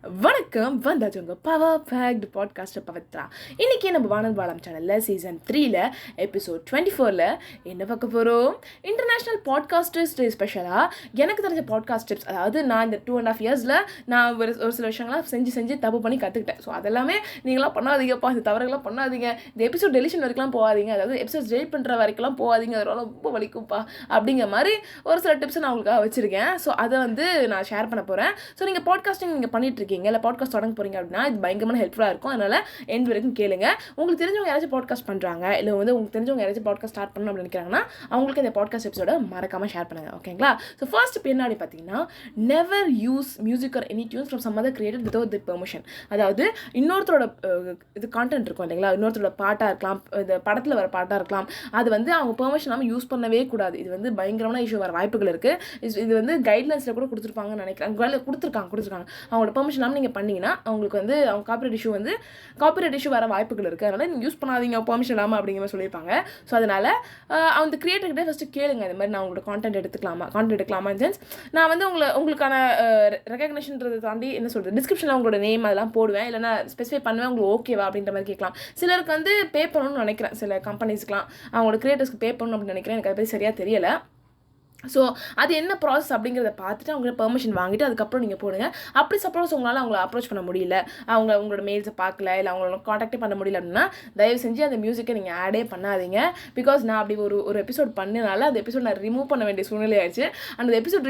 வணக்கம், வந்தாச்சு உங்கள் பவர் பேக்டு பாட்காஸ்டர் பவித்ரா. இன்றைக்கி நம்ம வானல் வாழம் சேனலில் சீசன் 3ல் எபிசோட் 24ல் என்ன பார்க்க போகிறோம்? இன்டர்நேஷ்னல் பாட்காஸ்டர்ஸ் டே ஸ்பெஷலாக எனக்கு தெரிஞ்ச பாட்காஸ்ட் டிப்ஸ். அதாவது நான் இந்த 2.5 இயர்ஸில் நான் ஒரு சில விஷயங்கள்லாம் செஞ்சு தப்பு பண்ணி கற்றுக்கிட்டேன். ஸோ அதெல்லாமே நீங்களாம் பண்ணாதீங்கப்பா, இந்த தவறுகள்லாம் பண்ணாதீங்க, இந்த எபிசோட் டெலிஷன் வரைக்கும்லாம் போகாதீங்க, அதாவது எபிசோட் டெலிட் பண்ணுற வரைக்கும்லாம் போகாதீங்க, அதெல்லாம் ரொம்ப வலிக்கும்ப்பா அப்படிங்கிற மாதிரி ஒரு சில டிப்ஸை நான் உங்களுக்காக வச்சுருக்கேன். ஸோ அதை வந்து நான் ஷேர் பண்ண போகிறேன். ஸோ நீங்கள் பாட்காஸ்டிங் நீங்கள் பண்ணிட்டு இல்லை பாட்காஸ்ட் தொடங்க போகிறீங்க அப்படின்னா இது பயங்கரமான ஹெல்ப்ஃபுல்லாக இருக்கும். அதனால் எண்ட் வரைக்கும் கேளுங்க. உங்களுக்கு தெரிஞ்சவங்க யாராச்சும் பாட்காஸ்ட் பண்ணுறாங்க, இல்லை வந்து உங்களுக்கு தெரிஞ்சவங்க யாராச்சும் பாட்காஸ்ட் ஸ்டார்ட் பண்ணணும் அப்படின்னு நினைக்கிறாங்கன்னா அவங்களுக்கு இந்த பாட்காஸ்ட் எபிசோட மறக்காமல் ஷேர் பண்ணுங்கள். ஓகேங்களா? ஸோ ஃபர்ஸ்ட் பின்னாடி பார்த்தீங்கன்னா, never use music or any tunes from some other created without the permission. அதாவது இன்னொருத்தரோட இது கான்டென்ட் இருக்கும் இல்லைங்களா, இன்னொருத்தரோட பாட்டாக இருக்கலாம், இந்த படத்தில் வர பாட்டாக இருக்கலாம், அது வந்து அவங்க பெர்மிஷன் இல்லாமல் யூஸ் பண்ணவே கூடாது. இது வந்து பயங்கரமான இஷ்யூ வர வாய்ப்புகள் இருக்குது. இது வந்து கைட்லைன்ஸில் கூட கொடுத்துருப்பாங்கன்னு நினைக்கிறேன். கொடுத்துருக்காங்க அவங்களோட பெர்மிஷன் இல்லாமல் நீங்கள் பண்ணிங்கன்னா அவங்களுக்கு வந்து அவங்க காப்பிரைட் இஷ்யூ வர வாய்ப்புகள் இருக்குது. அதனால் நீங்கள் யூஸ் பண்ணாதீங்க பெர்மிஷன் இல்லாமல் அப்படிங்கிற மாதிரி சொல்லியிருப்பாங்க. ஸோ அதனால் அந்த கிரியேட்டர்கிட்ட ஃபஸ்ட்டு கேளுங்க, இந்த மாதிரி நான் உங்களோட கான்டென்ட் எடுக்கலாமா சென்ஸ் நான் வந்து உங்களுக்கான ரெகக்னேஷன்றதை தாண்டி என்ன சொல்கிறது, டிஸ்கிரிப்ஷனில் உங்களோட நேம் அதெல்லாம் போடுவேன், இல்லைனா ஸ்பெசிஃபை பண்ணுவேன், உங்களுக்கு ஓகேவா அப்படின்ற மாதிரி கேட்கலாம். சிலருக்கு வந்து பே பண்ணணும்னு நினைக்கிறேன், சில கம்பெனிஸ்க்குலாம் அவங்களோட கிரியேட்டர்ஸ்க்கு பே பண்ணணும் அப்படின்னு நினைக்கிறேன். எனக்கு அதை பற்றி சரியாக தெரியலை. ஸோ அது என்ன ப்ராசஸ் அப்படிங்கிறத பார்த்துட்டு அவங்கள பெர்மிஷன் வாங்கிட்டு அதுக்கப்புறம் நீங்கள் போடுங்க. அப்படி சப்போஸ் உங்களால் அவங்கள அப்ரோச் பண்ண முடியல, உங்களோட மெயில்ஸை பார்க்கல, இல்லை அவங்களோட காண்டாக்டே பண்ண முடியல அப்படின்னா தயவு செஞ்சு அந்த மியூசிக்கை நீங்கள் ஆடே பண்ணாதீங்க. பிகாஸ் நான் அப்படி ஒரு எபிசோட் பண்ணனால அந்த எபிசோட் நான் ரிமூவ் பண்ண வேண்டிய சூழ்நிலை ஆயிடுச்சு. அந்த எபிசோட்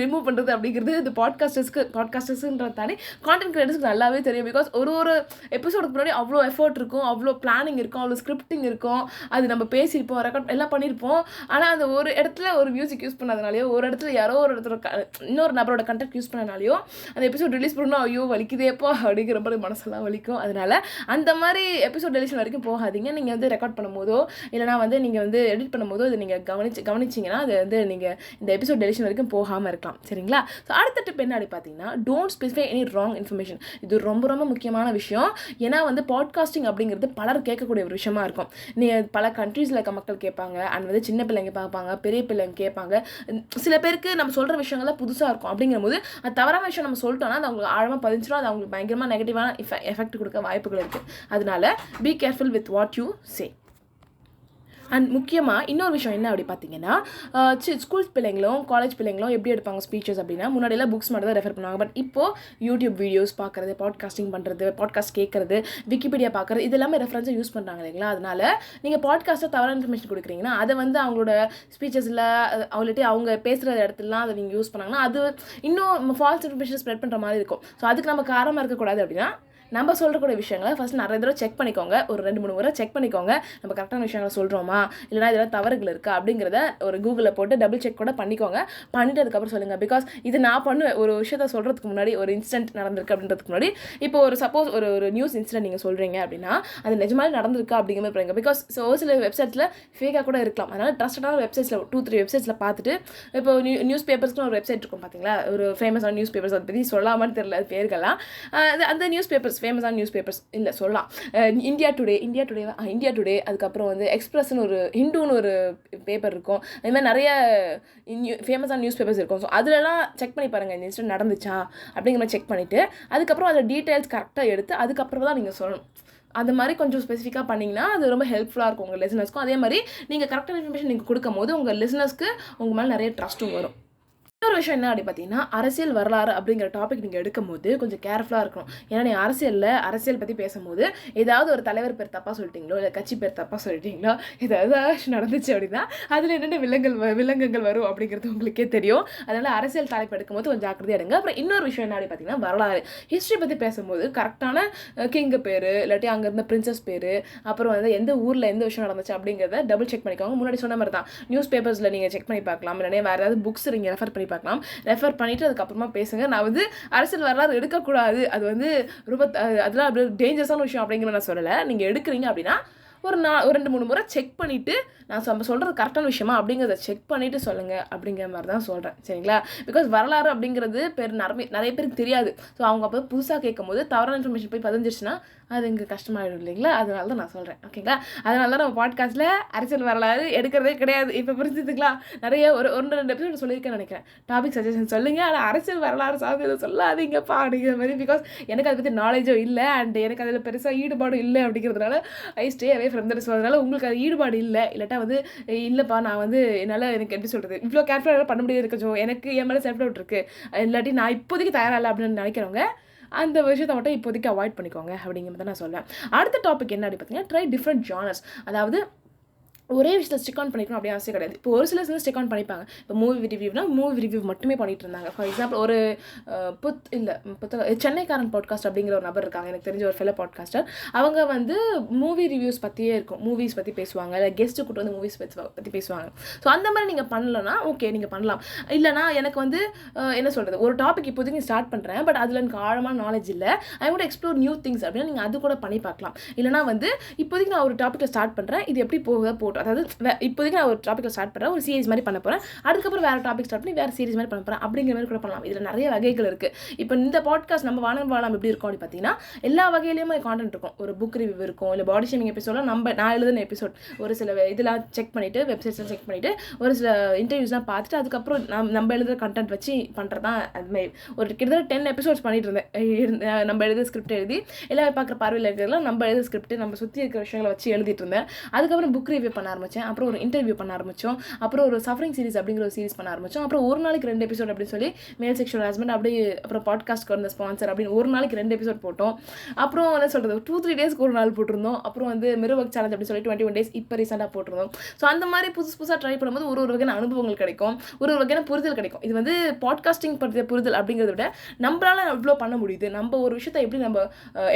ரிமூவ் பண்ணுறது அப்படிங்கிறது இந்த பாட்காஸ்டர்ஸ்ன்றத தாண்டி கான்டென்ட் கிரியேட்டர்ஸ்க்கு நல்லாவே தெரியும். பிகாஸ் ஒரு எபிசோடுக்கு முன்னாடி அவ்வளோ எஃபர்ட் இருக்கும், அவ்வளோ பிளானிங் இருக்கும், அவ்வளோ ஸ்கிரிப்டிங் இருக்கும், அது நம்ம பேசியிருப்போம், ரெக்கார்ட் எல்லாம் பண்ணியிருப்போம். ஆனால் அந்த ஒரு இடத்துல ஒரு மியூசிக் யூஸ் பண்ணதுனாலையோ, ஒரு இடத்துல யாரோ ஒரு இடத்துல இன்னொரு நபரோட கண்டெக்ட் யூஸ் பண்ணனாலையோ அந்த எபிசோட் ரிலீஸ் பண்ணணும், ஐயோ வலிக்குதேப்போ அப்படிங்கிற மாதிரி மனசெல்லாம் வலிக்கும். அதனால அந்த மாதிரி எபிசோட் டெலிஷன் வரைக்கும் போகாதீங்க. நீங்கள் வந்து ரெக்கார்ட் பண்ணும்போதோ இல்லைனா வந்து நீங்கள் வந்து எடிட் பண்ணும்போதோ இது நீங்கள் கவனிச்சிங்கன்னா அது வந்து நீங்கள் இந்த எபிசோட் டெலிஷன் வரைக்கும் போகாமல் இருக்கலாம். சரிங்களா? ஸோ அடுத்த டிப் என்ன அப்படி பார்த்தீங்கன்னா, don't specify any wrong information. இது ரொம்ப ரொம்ப முக்கியமான விஷயம். ஏன்னா வந்து பாட்காஸ்டிங் அப்படிங்கிறது பலர் கேட்கக்கூடிய ஒரு விஷயமா இருக்கும். பல கண்ட்ரீஸில் இருக்க மக்கள் கேட்பாங்க, அண்ட் வந்து சின்ன பிள்ளைங்க பார்ப்பாங்க, பெரிய பிள்ளைங்க கேட்பாங்க. சில பேருக்கு நம்ம சொல்கிற விஷயங்கள்லாம் புதுசாக இருக்கும். அப்படிங்கிற போது அது தவறான விஷயம் நம்ம சொல்லிட்டோம்னா அது அவங்களுக்கு ஆழமாக பதிஞ்சிடும், அது அவங்களுக்கு பயங்கரமாக நெகட்டிவான எஃபெக்ட் கொடுக்க வாய்ப்புகள் இருக்குது. அதனால be careful with what you say. And முக்கியமாக இன்னொரு விஷயம் என்ன அப்படி பார்த்தீங்கன்னா, ஸ்கூல் பிள்ளைங்களும் காலேஜ் பிள்ளைங்களும் எப்படி எடுப்பாங்க ஸ்பீச்சஸ் அப்படின்னா, முன்னாடியெல்லாம் புக்ஸ் மட்டும் தான் ரெஃபர் பண்ணுவாங்க. பட் இப்போது யூடியூப் வீடியோஸ் பார்க்குறது, பாட்காஸ்டிங் பண்ணுறது, பாட்காஸ்ட் கேட்குறது, விக்கிபீடியா பார்க்குறது, இது எல்லாமே ரெஃபரன்ஸாக யூஸ் பண்ணுறாங்க இல்லைங்களா? அதனால் நீங்கள் பாட்காஸ்ட்டாக தவறான இன்ஃபர்மேஷன் கொடுக்குறீங்கன்னா அதை வந்து அவங்களோட ஸ்பீச்சஸில் அவங்க பேசுகிற இடத்துலலாம் அதை நீங்கள் யூஸ் பண்ணாங்கன்னா அது இன்னும் ஃபால்ஸ் இன்ஃபர்மேஷன் ஸ்ப்ரெட் பண்ணுற மாதிரி இருக்கும். ஸோ அதுக்கு நம்ம காரணமாக இருக்கக்கூடாது. அப்படின்னா நம்ம சொல்கிறக்கூடிய விஷயங்களை ஃபஸ்ட் நிறைய தடவை செக் பண்ணிக்கோங்க, ஒரு 2-3 முறை செக் பண்ணிக்கோங்க, நம்ம கரெக்டான விஷயங்களை சொல்கிறோமா இல்லைனா இதெல்லாம் தவறுகள் இருக்கா அப்படிங்கிறத ஒரு கூகுளில் போட்டு டபுள் செக் கூட பண்ணிக்கோங்க. பண்ணிட்டு அதுக்கப்புறம் சொல்லுங்கள். பிகாஸ் இது நான் பண்ணுவேன். ஒரு விஷயத்த சொல்கிறதுக்கு முன்னாடி, ஒரு இன்சிடென்ட் நடந்திருக்கு அப்படின்றதுக்கு முன்னாடி, இப்போ ஒரு சப்போஸ் ஒரு நியூஸ் இன்சிடென்ட் நீங்கள் சொல்கிறீங்க அப்படின்னா அது நிஜமாலே நடந்திருக்கா அப்படிங்கிற மாதிரி பாருங்க. பிகாஸ் ஒரு சில வெப்சைட்ஸில் ஃபேக்காக கூட இருக்கலாம். அதனால் ட்ரஸ்டடான வெப்சைட்ஸில் 2-3 வெப்சைட்ஸில் பார்த்துட்டு, இப்போ நியூஸ் பேப்பர்ஸ்க்கு ஒரு வெப்சைட் இருக்கும் பார்த்தீங்களா, ஒரு ஃபேமஸான நியூஸ் பேப்பர்ஸ், அதை பற்றி சொல்லாமல் தெரியல அது பேர்கள்லாம். அந்த நியூஸ் பேப்பர்ஸ் ஃபேமஸான நியூஸ் பேப்பர்ஸ் இல்லை சொல்லலாம், இந்தியா டுடே, அதுக்கப்புறம் வந்து எக்ஸ்பிரஸ்னு ஒரு ஹிந்துன்னு ஒரு பேப்பர் இருக்கும். அது மாதிரி நிறைய ஃபேமஸான நியூஸ் பேப்பர்ஸ் இருக்கும். ஸோ அதிலலாம் செக் பண்ணி பாருங்கள், இந்த இன்சிடென்ட் நடந்துச்சா அப்படிங்கிற மாதிரி செக் பண்ணிவிட்டு அதுக்கப்புறம் அதில் டீட்டெயில்ஸ் கரெக்டாக எடுத்து அதுக்கப்புறம் தான் நீங்கள் சொல்லணும். அந்த மாதிரி கொஞ்சம் ஸ்பெசிஃபிக்காக பண்ணிங்கன்னா அது ரொம்ப ஹெல்ப்ஃபுல்லாக இருக்கும் உங்கள் லிசனர்ஸ்க்கும். அதே மாதிரி நீங்கள் கரெக்டான இன்ஃபர்மேஷன் நீங்கள் கொடுக்கும் போது உங்கள் லிசனர்ஸ்க்கு உங்கள் மேலே நிறைய ட்ரஸ்ட்டும் வரும். இன்னொரு விஷயம் என்ன அப்படி பார்த்தீங்கன்னா, அரசியல் வரலாறு அப்படிங்கிற டாபிக் நீங்கள் எடுக்கும் போது கொஞ்சம் கேர்ஃபுல்லாக இருக்கணும். ஏன்னா நீங்கள் அரசியல் பற்றி பேசும்போது ஏதாவது ஒரு தலைவர் பேர் தப்பாக சொல்லிட்டீங்களோ, இல்லை கட்சி பேர் தப்பாக சொல்லிட்டீங்களோ, ஏதாவது நடந்துச்சு அப்படின்னா அதில் என்னென்ன வில்லங்கங்கள் வரும் அப்படிங்கிறது உங்களுக்கே தெரியும். அதனால் அரசியல் தலைப்பு எடுக்கும்போது கொஞ்சம் ஜாக்கிரதையாக எடுங்க. அப்புறம் இன்னொரு விஷயம் என்ன அப்படி பார்த்தீங்கன்னா, வரலாறு ஹிஸ்ட்ரி பற்றி பேசும்போது கரெக்டான கிங்கு பேர், இல்லாட்டி அங்கே இருந்த பிரின்சஸ் பேர், அப்புறம் வந்து எந்த ஊரில் எந்த விஷயம் நடந்துச்சு அப்படிங்கிறத டபுள் செக் பண்ணிக்கோங்க. முன்னாடி சொன்ன மாதிரி தான் நியூஸ் பேப்பர்ஸில் நீங்கள் செக் பண்ணி பார்க்கலாம், இல்லைன்னா வேறு ஏதாவது புக்ஸ் நீங்கள் ரெஃபர் பண்ணிவிட்டு அதுக்கப்புறமா பேசுங்க. நான் வந்து அரசியல் வரலாறு எடுக்கக்கூடாது, அது வந்து ரொம்ப அதெல்லாம் அப்படி டேஞ்சரஸான விஷயம் அப்படிங்கிற நான் சொல்லலை. நீங்கள் எடுக்கிறீங்க அப்படின்னா ஒரு 2-3 முறை செக் பண்ணிவிட்டு நான் நம்ம சொல்கிறது கரெக்டான விஷயமா அப்படிங்கிறத செக் பண்ணிவிட்டு சொல்லுங்கள் அப்படிங்கிற மாதிரி தான் சொல்கிறேன். சரிங்களா? பிகாஸ் வரலாறு அப்படிங்கிறது நிறைய பேருக்கு தெரியாது. ஸோ அவங்க அப்போ புதுசாக கேட்கும் போது தவறான இன்ஃபர்மேஷன் போய் பதிஞ்சிருச்சுன்னா அது இங்கே கஷ்டமாயிடும் இல்லைங்களா? அதனால தான் நான் சொல்கிறேன். ஓகேங்களா? அதனால தான் நம்ம பாட்காஸ்ட்டில் அரசியல் வரலாறு எடுக்கிறதே கிடையாது. இப்போ புரிஞ்சுதுங்களா? நிறைய ஒரு 2 எபிசோட் சொல்லியிருக்கேன்னு நினைக்கிறேன். டாபிக் சஜஷன் சொல்லுங்கள், ஆனால் அரசியல் வரலாறு சார்ந்து சொல்லாதீங்கப்பா அப்படிங்கிற மாதிரி. பிகாஸ் எனக்கு அதை பற்றி நாலேஜும் இல்லை அண்ட் எனக்கு அதில் பெருசாக ஈடுபாடும் இல்லை அப்படிங்கிறதுனால ஐ stay away from that. So அதனால் உங்களுக்கு அது ஈடுபாடு இல்லை, இல்லாட்டா வந்து இல்லைப்பா நான் வந்து என்னால் எனக்கு எப்படி சொல்கிறது இவ்வளோ கேர்ஃபுல்லாக பண்ண முடியாது இருக்கோ, எனக்கு என் மேலே செல்ஃப் டவுட் இருக்குது, இல்லாட்டி நான் இப்போதைக்கு தயாராக இல்லை அப்படின்னு நினைக்கிறவங்க அந்த விஷயத்தை மட்டும் இப்போதைக்கு அவாய்ட் பண்ணிக்கோங்க அப்படிங்கிறத நான் சொல்லுவேன். அடுத்த டாபிக் என்ன அப்படி பார்த்தீங்கன்னா, ட்ரை டிஃப்ரெண்ட் ஜானர்ஸ். அதாவது ஒரே விஷயத்தில் ஸ்டிக் ஆன் பண்ணிக்கணும் அப்படி அவசியம் கிடையாது. இப்போ ஒரு சில ஸ்டிக் ஆன் பண்ணிப்பாங்க. இப்போ மூவி ரிவ்யூ மட்டுமே பண்ணிட்டு இருந்தாங்க. ஃபார் எக்ஸாம்பிள் ஒரு சென்னைக்காரன் பாட்காஸ்ட் அப்படிங்கிற ஒரு நபர் இருக்காங்க, எனக்கு தெரிஞ்ச ஒரு ஃபெல்லோ பாட்காஸ்டர். அவங்க வந்து மூவி ரிவ்யூஸ் பற்றியே இருக்கும், மூவிஸ் பற்றி பேசுவாங்க, இல்லை கெஸ்ட்டு கூட்டு வந்து மூவிஸ் பற்றி பேசுவாங்க. ஸோ அந்த மாதிரி நீங்கள் பண்ணலன்னா ஓகே நீங்கள் பண்ணலாம். இல்லைனா எனக்கு வந்து என்ன சொல்கிறது, ஒரு டாபிக் இப்போதைக்கு ஸ்டார்ட் பண்ணுறேன், பட் அதில் எனக்கு ஆழமான நாலேஜ் இல்லை, I want explore new things அப்படின்னா நீங்கள் அது கூட பண்ணி பார்க்கலாம். இல்லைனா வந்து இப்போதைக்கு நான் ஒரு டாப்பிக்கில் ஸ்டார்ட் பண்ணுறேன், இது எப்படி போட்டோம், அதாவது இப்போதைக்கு நான் ஒரு டாப்பிக்கில் ஸ்டார்ட் பண்ணுறேன், ஒரு சீரிஸ் மாதிரி பண்ண போகிறேன், அதுக்கப்புறம் வேறு டாபிக் ஸ்டார்ட் பண்ணி வேறு சீரிஸ் மாதிரி பண்ண போகிறேன் அப்படிங்கிற மாதிரி கூட பண்ணலாம். இதில் நிறைய வகைகள் இருக்குது. இப்போ இந்த பாட்காஸ்ட் நம்ம வானம் வாழாம் எப்படி இருக்கும் அப்படின்னு பார்த்தீங்கன்னா, எல்லா வகையிலையுமே கான்டென்ட் இருக்கும். ஒரு புக் ரிவ்யூ இருக்கும், இல்லை பாடி ஷேமிங் எபிசோட்லாம் நான் எழுதுன எபிசோட் ஒரு சில இதெல்லாம் செக் பண்ணிவிட்டு, வெப்சைட்ஸ்லாம் செக் பண்ணிவிட்டு, ஒரு சில இன்டர்வியூஸ்லாம் பார்த்துட்டு அதுக்கப்புறம் நம்ம எழுதுகிற கண்டென்ட் வச்சு பண்ணுறது தான். அதுமாதிரி ஒரு கிட்டத்தட்ட 10 எபிசோட்ஸ் பண்ணிட்டு இருந்தேன். நம்ம எழுத ஸ்கிரிப்ட் எழுதி எல்லாமே பார்க்குற பார்வையில் இருக்கிறதுலாம் நம்ம எழுத ஸ்கிரிப்ட் நம்ம சுற்றி இருக்கிற விஷயங்களை வச்சு எழுதிட்டு இருந்தேன். அதுக்கப்புறம் புக் ரிவ்யூ பண்ண ஆரம்பித்தேன், அப்புறம் ஒரு இன்டர்வியூ பண்ண ஆரம்பித்தோம், அப்புறம் ஒரு சஃபரிங் சீரிஸ் அப்படிங்கிற ஒரு சீரிஸ் பண்ண ஆரம்பித்தோம், அப்புறம் ஒரு நாளைக்கு 2 எபிசோட் அப்படின்னு சொல்லி மேல் செக்ஷுவல் ஹஸ்பண்ட் அப்படியே, அப்புறம் பாட்காஸ்ட்க்கு வந்த ஸ்பான்சர் அப்படின்னு ஒரு நாளைக்கு 2 எபிசோட் போட்டோம். அப்புறம் என்ன சொல்கிறது 2-3 டேஸ்க்கு ஒரு நாள் போட்டிருந்தோம். அப்புறம் வந்து மிரர் ஒர்க் சேலஞ்ச் அப்படின்னு சொல்லி 21 டேஸ் இப்போ ரீசெண்டாக போட்டிருந்தோம். ஸோ அந்த மாதிரி புதுசாக ட்ரை பண்ணும்போது ஒரு வகையான அனுபவங்கள் கிடைக்கும், ஒரு வகையான புரிதல் கிடைக்கும். இது வந்து பாட்காஸ்டிங் பற்றிய புரிதல் அப்படிங்கிறத விட நம்மளால இவ்வளோ பண்ண முடியுது, நம்ம ஒரு விஷயத்தை எப்படி நம்ம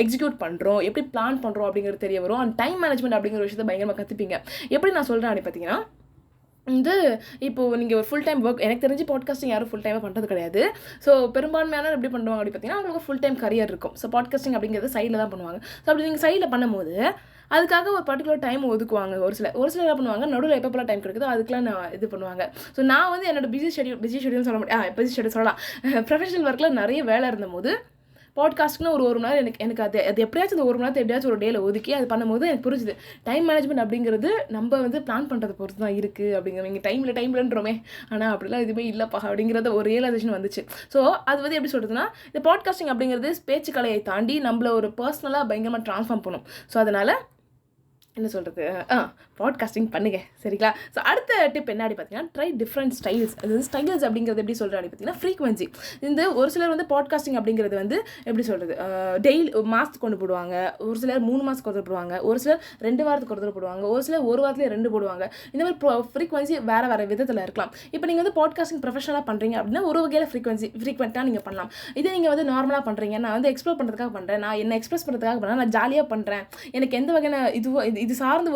எக்ஸிக்யூட் பண்ணுறோம், எப்படி பிளான் பண்ணுறோம் அப்படிங்கிறது தெரிய வரும். அண்ட் டைம் மேனேஜ்மெண்ட் அப்படிங்கிற விஷயத்தை பயங்கரமாக கற்றுப்பீங்க. எப்படி நான் சொல்கிறேன் அப்படி பார்த்தீங்கன்னா, இப்போது நீங்கள் ஒரு ஃபுல் டைம் ஒர்க், எனக்கு தெரிஞ்சு பாட்காஸ்டிங் யாரும் ஃபுல் டைமாக பண்ணுறது கிடையாது. ஸோ பெரும்பான்மையான எப்படி பண்ணுவாங்க அப்படி பார்த்தீங்கன்னா, அவங்களுக்கு ஃபுல் டைம் கரியர் இருக்கும். ஸோ பாட்காஸ்டிங் அப்படிங்கிறது சைடில் தான் பண்ணுவாங்க. ஸோ அப்படி நீங்கள் சைடில் பண்ணும்போது அதுக்காக ஒரு பர்டிகுலர் டைம் ஒதுக்குவாங்க. ஒரு சிலர் என்ன பண்ணுவாங்க, நடுவில் எப்போலாம் டைம் கிடைக்குதோ அதுக்கெலாம் நான் இது பண்ணுவாங்க. ஸோ நான் வந்து என்னோட பிஸி ஷெடியூல் சொல்ல முடியும், பிஸி ஷெடியூல் சொல்லலாம். ப்ரொஃபஷனல் ஒர்க்கில் நிறைய வேலை இருந்தபோது பாட்காஸ்ட்னா ஒரு மணி நேரம் எனக்கு அது எப்படியாச்சும் அந்த 1 மணி நேரத்தை எப்படியாச்சும் ஒரு டேயில் ஒதுக்கி அது பண்ணும்போது எனக்கு புரிஞ்சுது, டைம் மேனேஜ்மெண்ட் அப்படிங்கிறது நம்ம வந்து பிளான் பண்ணுறதை பொறுத்து தான் இருக்குது அப்படிங்கிற. இங்கே டைம்லன்றோமே, ஆனால் அப்படிலாம் எதுவுமே இல்லைப்பா அப்படிங்கிறத ஒரு ரியலைசேஷன் வந்துச்சு. ஸோ அது வந்து எப்படி சொல்கிறதுனா, இந்த பாட்காஸ்டிங் அப்படிங்கிறது பேச்சுக்கலையை தாண்டி நம்மள ஒரு பர்சனலாக பயங்கரமாக ட்ரான்ஸ்ஃபார்ம் பண்ணும். ஸோ அதனால் என்ன சொல்கிறது, பாட்காஸ்டிங் பண்ணுங்க சரிங்களா? ஸோ அடுத்த டிப் என்ன அப்படி பார்த்தீங்கன்னா, ட்ரை டிஃப்ரெண்ட் ஸ்டைல்ஸ். அது ஸ்டைல்ஸ் அப்படிங்கிறது எப்படி சொல்கிறேன் அப்படி பார்த்தீங்கன்னா, ஃப்ரீக்வன்சி. இந்த ஒரு சிலர் வந்து பாட்காஸ்டிங் அப்படிங்கிறது வந்து எப்படி சொல்கிறது, டெய்லி மாதத்துக்கு கொண்டு போடுவாங்க, ஒரு சிலர் 3 மாதத்துக்கு ஒரு போடுவாங்க, ஒரு சிலர் 2 வாரத்துக்கு ஒரு போடுவாங்க, ஒரு சிலர் 1 வாரத்துலேயே 2 போடுவாங்க. இந்த மாதிரி ஃப்ரீக்வன்சி வேறு விதத்தில் இருக்கலாம். இப்போ நீங்கள் வந்து பாட்காஸ்டிங் ப்ரொஃபஷனலாக பண்ணுறீங்க அப்படின்னா ஒரு வகையில் ஃப்ரீக்வெண்ட்டாக நீங்கள் பண்ணலாம். இதே நீங்கள் வந்து நார்மலாக பண்ணுறீங்க, நான் வந்து எக்ஸ்ப்ளோர் பண்ணுறதுக்காக பண்ணுறேன், நான் என்ன எக்ஸ்பிரஸ் பண்ணுறதுக்காக பண்ணுறேன், நான் ஜாலியாக பண்ணுறேன், எனக்கு எந்த வகையான இது சார்ந்து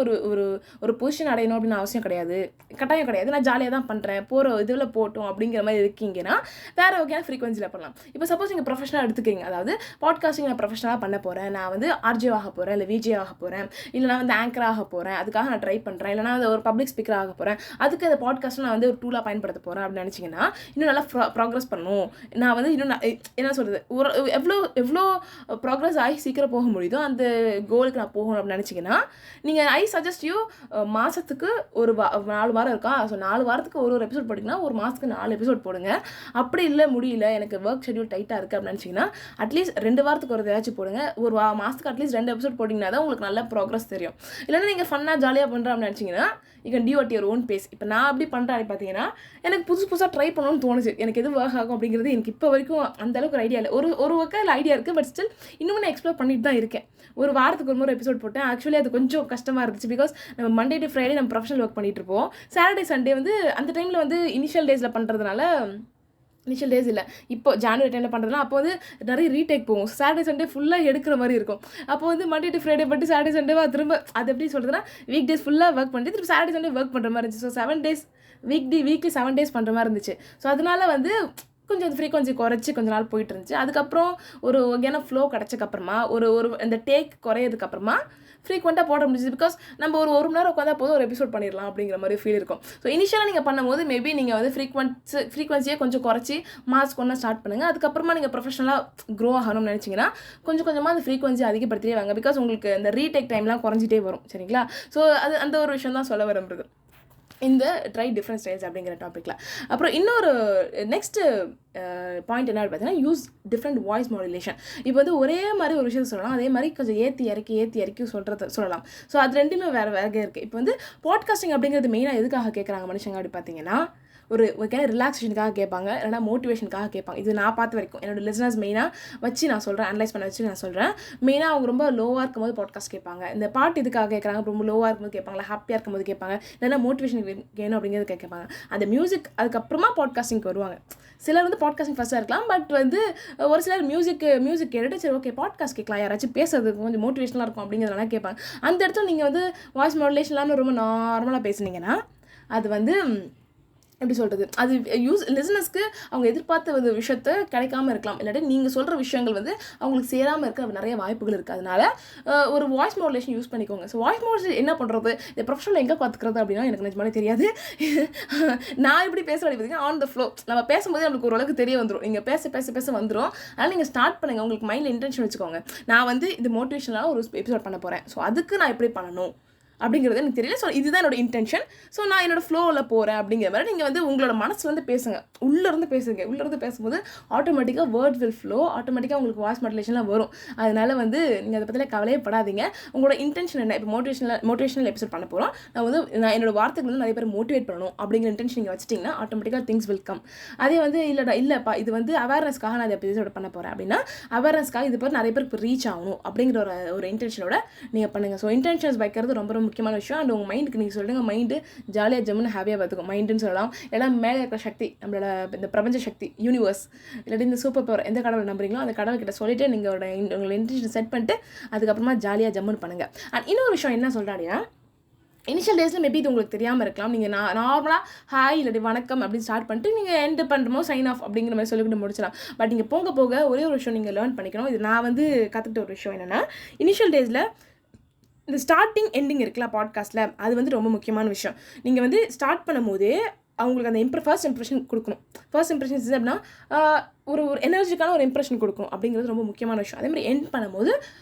ஒரு பொசிஷன் அடையணும் அப்படின்னு அவசியம் கிடையாது, கட்டாயம் கிடையாது, நான் ஜாலியாக தான் பண்ணுறேன், போகிற இதில் போட்டோம் அப்படிங்கிற மாதிரி இருக்கீங்கன்னா வேறு வகையான ஃப்ரீக்வன்சியில் பண்ணலாம். இப்போ சப்போஸ் நீங்கள் ப்ரொஃபஷனலாக எடுத்துக்கிறீங்க, அதாவது பாட்காஸ்டிங் நான் ப்ரொஃபஷனலாக பண்ண போகிறேன், நான் வந்து ஆர்ஜே ஆக போகிறேன், இல்லை விஜே ஆக போகிறேன், இல்லை நான் வந்து ஆங்கர் ஆக போகிறேன், அதுக்காக நான் ட்ரை பண்ணுறேன், இல்லை நான் ஒரு பப்ளிக் ஸ்பீக்கர் ஆக போகிறேன், அதுக்கு அந்த பாட்காஸ்ட் நான் வந்து ஒரு டூலாக பயன்படுத்த போகிறேன் அப்படின்னு நினச்சிங்கன்னா, இன்னும் நல்லா ப்ராக்ரஸ் பண்ணணும், நான் வந்து இன்னும் என்ன சொல்கிறது, எவ்வளோ ப்ராக்ரஸ் ஆகி சீக்கிரம் போக முடியுதோ அந்த கோலுக்கு நான் போகணும் அப்படின்னு நினச்சிங்கன்னா, நீங்கள் ஐ சஜஸ்ட் யூ மாதத்துக்கு ஒரு 4 வாரம் இருக்கா, ஸோ 4 வாரத்துக்கு ஒரு எபிசோட் போட்டிங்கன்னா ஒரு மாதத்துக்கு 4 எபிசோட் போடுங்க. அப்படி இல்லை முடியல, எனக்கு ஒர்க் ஷெட்யூல் டைட்டாக இருக்குது அப்படின்னு நினச்சிங்கன்னா அட்லீஸ்ட் 2 வாரத்துக்கு ஒரு ஏதாச்சும் போடுங்க. ஒரு மாதத்துக்கு அட்லீஸ்ட் 2 எபிசோட் போட்டிங்கன்னா தான் உங்களுக்கு நல்ல ப்ராக்ரஸ் தெரியும். இல்லைன்னா நீங்கள் ஃபன்னாக ஜாலியாக பண்ணுறேன் அப்படின்னு நினச்சிங்கன்னா you can do at your own pace. இப்போ நான் அப்படி பண்ணுறேன் பார்த்தீங்கன்னா, எனக்கு புதுசாக ட்ரை பண்ணணும்னு தோணுச்சு, எனக்கு எது ஒர்க் ஆகும் அப்படிங்கிறது எனக்கு இப்போ வரைக்கும் அந்தளவுக்கு ஒரு ஐடியா இல்லை. ஒரு ஒர்க்கில் ஐடியா இருக்குது, பட் ஸ்டில் இன்னும் நான் எக்ஸ்ப்ளோர் பண்ணிட்டு தான் இருக்கேன். ஒரு வாரத்துக்கு ஒரு முறை எபிசோட் போட்டேன். ஆக்சுவலி அது கொஞ்சம் கஷ்டமாக இருந்துச்சு, பிகாஸ் நம்ம மண்டே டு ஃப்ரைடே நம்ம ப்ரொஃபஷனல் ஒர்க் பண்ணிட்டு இருப்போம். சாட்டர்டே சண்டே வந்து அந்த டைமில் வந்து இனிஷியல் டேஸ் இல்லை, இப்போ ஜான்வரி டைமில் பண்ணுறதுனா அப்போ வந்து நிறைய ரீடேக் போகும். சாட்டர்டே சண்டே ஃபுல்லாக எடுக்கிற மாதிரி இருக்கும். அப்போ வந்து மண்டே டு ஃப்ரைடே பட்டு சாட்டர்டே சண்டேவா திரும்ப அது எப்படி சொல்கிறதுனா, வீக் டேஸ் ஃபுல்லாக ஒர்க் பண்ணிட்டு திரும்ப சாட்டர்டே சண்டே ஒர்க் பண்ணுற மாதிரி இருந்துச்சு. ஸோ 7 டேஸ் வீக்லி 7 டேஸ் பண்ணுற மாதிரி இருந்துச்சு. ஸோ அதனால வந்து கொஞ்சம் அந்த ஃப்ரீக்வன்சி குறைச்சி கொஞ்ச நாள் போயிட்டு இருந்துச்சு. அதுக்கப்புறம் ஒரு வகையான ஃப்ளோ கிடச்சக்கப்புறமா ஒரு ஒரு இந்த டேக் குறையிறதுக்கப்புறமா ஃப்ரீக்வெண்ட்டாக போட முடிஞ்சுது. பிகாஸ் நம்ம ஒரு மணி நேரம் உட்காந்தா போதும் ஒரு எபிசோட் பண்ணிடலாம் அப்படிங்கிற மாதிரி ஃபீல் இருக்கும். ஸோ இனிஷியலாக நீங்கள் பண்ணும்போது மேபி நீங்கள் வந்து ஃப்ரீக்வன்சியை கொஞ்சம் குறைச்சி மாஸ்க் ஒன்றா ஸ்டார்ட் பண்ணுங்கள். அதுக்கப்புறமா நீங்கள் ப்ரொஃபஷனலாக க்ரோ ஆகணும்னு நினச்சிங்கன்னா கொஞ்சம் கொஞ்சமாக அந்த ஃப்ரீக்வன்சி அதிகப்படுத்தியே வாங்க. பிகாஸ் உங்களுக்கு இந்த ரீடேக் டைம்லாம் குறைஞ்சிட்டே வரும். சரிங்களா? ஸோ அது அந்த ஒரு விஷயம் தான் சொல்ல விரும்புறது இந்த ட்ரை டிஃப்ரெண்ட் ஸ்டைல்ஸ் அப்படிங்கிற டாப்பிக்கில். அப்புறம் இன்னொரு நெக்ஸ்ட்டு பாயிண்ட் என்ன பார்த்தீங்கன்னா, யூஸ் டிஃப்ரெண்ட் வாய்ஸ் மாடுலேஷன். இப்போ வந்து ஒரே மாதிரி ஒரு விஷயத்தை சொல்லலாம், அதே மாதிரி கொஞ்சம் ஏற்றி இறக்கி சொல்லலாம். ஸோ அது ரெண்டுமே வேறு இருக்குது. இப்போ வந்து பாட்காஸ்டிங் அப்படிங்கிறது மெயினாக எதுக்காக கேட்குறாங்க மனுஷங்க அப்படி பார்த்தீங்கன்னா, ஒரு ரிலாக்ஸேஷனுக்காக கேட்பாங்க, இல்லைனா மோட்டிவேஷனுக்காக கேட்பாங்க. இது நான் பார்த்த வரைக்கும் என்னோட லிசனர்ஸ் மெயினாக வச்சு நான் சொல்கிறேன், அனலைஸ் பண்ண வச்சு நான் சொல்கிறேன். மெயினாக அவங்க ரொம்ப லோவாக இருக்கும்போது பாட்காஸ்ட் கேட்பாங்க. இந்த பாட்டு இதுக்காக கேட்குறாங்க, ரொம்ப லோவாக இருக்கும்போது கேட்பாங்களா, ஹாப்பியாக இருக்கும்போது கேட்பாங்க, இல்லைனா மோட்டிவேஷன் வேணும் அப்படிங்கிறது கேட்பாங்க. அந்த மியூசிக் அதுக்கப்புறமா பாட்காஸ்டிங்க்கு வருவாங்க. சிலர் வந்து பாட்காஸ்டிங் ஃபஸ்ட்டாக இருக்கலாம், பட் வந்து ஒரு சிலர் மியூசிக் கேட்டுட்டு சரி ஓகே பாட்காஸ்ட் கேட்கலாம், யாராச்சும் பேசுறதுக்கு கொஞ்சம் மோட்டிவேஷனாக இருக்கும் அப்படிங்கிறதெல்லாம் கேட்பாங்க. அந்த இடத்துல நீங்கள் வந்து வாய்ஸ் மாடுலேஷன் இல்லாமல் ரொம்ப நார்மலாக பேசுனீங்கன்னா அது வந்து எப்படி சொல்கிறது, அது லிசனர்ஸ்க்கு அவங்க எதிர்பார்த்த ஒரு விஷயத்த கிடைக்காம இருக்கலாம், இல்லாட்டி நீங்கள் சொல்கிற விஷயங்கள் வந்து அவங்களுக்கு சேராமல் இருக்க நிறைய வாய்ப்புகள் இருக்குது. அதனால ஒரு வாய்ஸ் மாடுலேஷன் யூஸ் பண்ணிக்கோங்க. ஸோ வாய்ஸ் மாடுலேஷன் என்ன பண்ணுறது, இந்த ப்ரொஃபஷனல் எங்கே பார்த்துக்கிறது அப்படின்னா எனக்கு நிஜமாலே தெரியாது. நான் இப்படி பேசுகிறேன் பார்த்தீங்கன்னா ஆன் த ஃப்ளோ நம்ம பேசும்போது நம்மளுக்கு ஓரளவுக்கு தெரிய வந்துடும். நீங்கள் பேச வந்துடும். அதனால் நீங்கள் ஸ்டார்ட் பண்ணுங்கள். உங்களுக்கு மைண்டில் இன்டென்ஷன் வச்சுக்கோங்க, நான் வந்து இது மோட்டிவேஷனாக ஒரு எபிசோட் பண்ண போகிறேன், ஸோ அதுக்கு நான் எப்படி பண்ணணும் அப்படிங்கிறது எனக்கு தெரியல. ஸோ இதுதான் என்னோட இன்டென்ஷன். ஸோ நான் என்னோட ஃப்ளோவில் போகிறேன் அப்படிங்கிற மாதிரி நீங்கள் வந்து உங்களோட மனசுலேருந்து பேசுங்க, உள்ளேருந்து பேசும்போது ஆட்டோமேட்டிக்காக வேர்ட் வில் ஃப்ளோ, ஆட்டோமேட்டிக்காக உங்களுக்கு வாய்ஸ் மாடுலேஷன்லாம் வரும். அதனால் வந்து நீங்கள் அதை பற்றிலாம் கவலையே படாதீங்க. உங்களோட இன்டென்ஷன் என்ன, இப்போ மோட்டிவேஷனல் எபிசோட் பண்ண போகிறோம், நான் என்னோட வார்த்தைக்கு வந்து நிறைய பேர் மோட்டிவேட் பண்ணணும் அப்படிங்கிற இன்டென்ஷன் நீங்கள் வச்சிட்டிங்கன்னா ஆட்டோமேட்டிக்காக திங்ஸ் வில் கம். அதே வந்து இல்லைப்பா இது வந்து அவேர்னஸ்க்காக நான் இந்த எபிசோட் பண்ண போகிறேன் அப்படின்னா அவேர்னஸ்க்காக இது பேர் நிறைய பேருக்கு ரீச் ஆகணும் அப்படிங்கிற ஒரு இன்டென்ஷனோட நீங்கள் பண்ணுங்கள். ஸோ இன்டென்ஷன்ஸ் வைக்கிறது ரொம்ப முக்கியமான விஷயம். அண்ட் உங்கள் மைண்டுக்கு நீங்கள் சொல்லுங்கள், மைண்டு ஜாலியாக ஜம்முன்னு ஹாப்பியாக பார்த்துக்கும். மைண்டுன்னு சொல்லலாம், எல்லாம் மேலே இருக்கிற சக்தி, நம்மளோட இந்த பிரபஞ்ச சக்தி, யூனிவர்ஸ், இல்லாட்டி இந்த சூப்பர் பவர், எந்த கடவுள் நம்புறீங்களோ அந்த கடவுள் கிட்ட சொல்லிட்டு நீங்கள் உங்களோட இன்டென்ஷன் செட் பண்ணிட்டு அதுக்கப்புறமா ஜாலியாக ஜம்முன்னு பண்ணுங்கள். அண்ட் இன்னொரு விஷயம் என்ன சொல்கிறேன் அப்படின்னா, இனிஷியல் டேஸில் மேபி இது உங்களுக்கு தெரியாமல் இருக்கலாம். நீங்கள் நார்மலாக ஹாய் இல்லாட்டி வணக்கம் அப்படின்னு ஸ்டார்ட் பண்ணிட்டு நீங்கள் எண்டு பண்ணுறமோ சைன் ஆஃப் அப்படிங்கிற மாதிரி சொல்லிக்கிட்டு முடிச்சிடலாம். பட் நீங்கள் போக ஒரே ஒரு விஷயம் நீங்கள் லேர்ன் பண்ணிக்கணும். இது நான் வந்து கற்றுக்கிட்ட ஒரு விஷயம் என்னென்னா, இனிஷியல் டேஸில் இந்த ஸ்டார்டிங் எண்டிங் இருக்குல்ல பாட்காஸ்ட்டில், அது வந்து ரொம்ப முக்கியமான விஷயம். நீங்கள் வந்து ஸ்டார்ட் பண்ணும்போது அவங்களுக்கு அந்த ஃபர்ஸ்ட் இம்ப்ரெஷன் கொடுக்கணும். ஃபர்ஸ்ட் இம்ப்ரெஷன் அப்படின்னா ஒரு எனர்ஜிக்கான ஒரு இம்ப்ரெஷன் கொடுக்கணும் அப்படிங்கிறது ரொம்ப முக்கியமான விஷயம். அதே மாதிரி எண்ட் பண்ணும்போது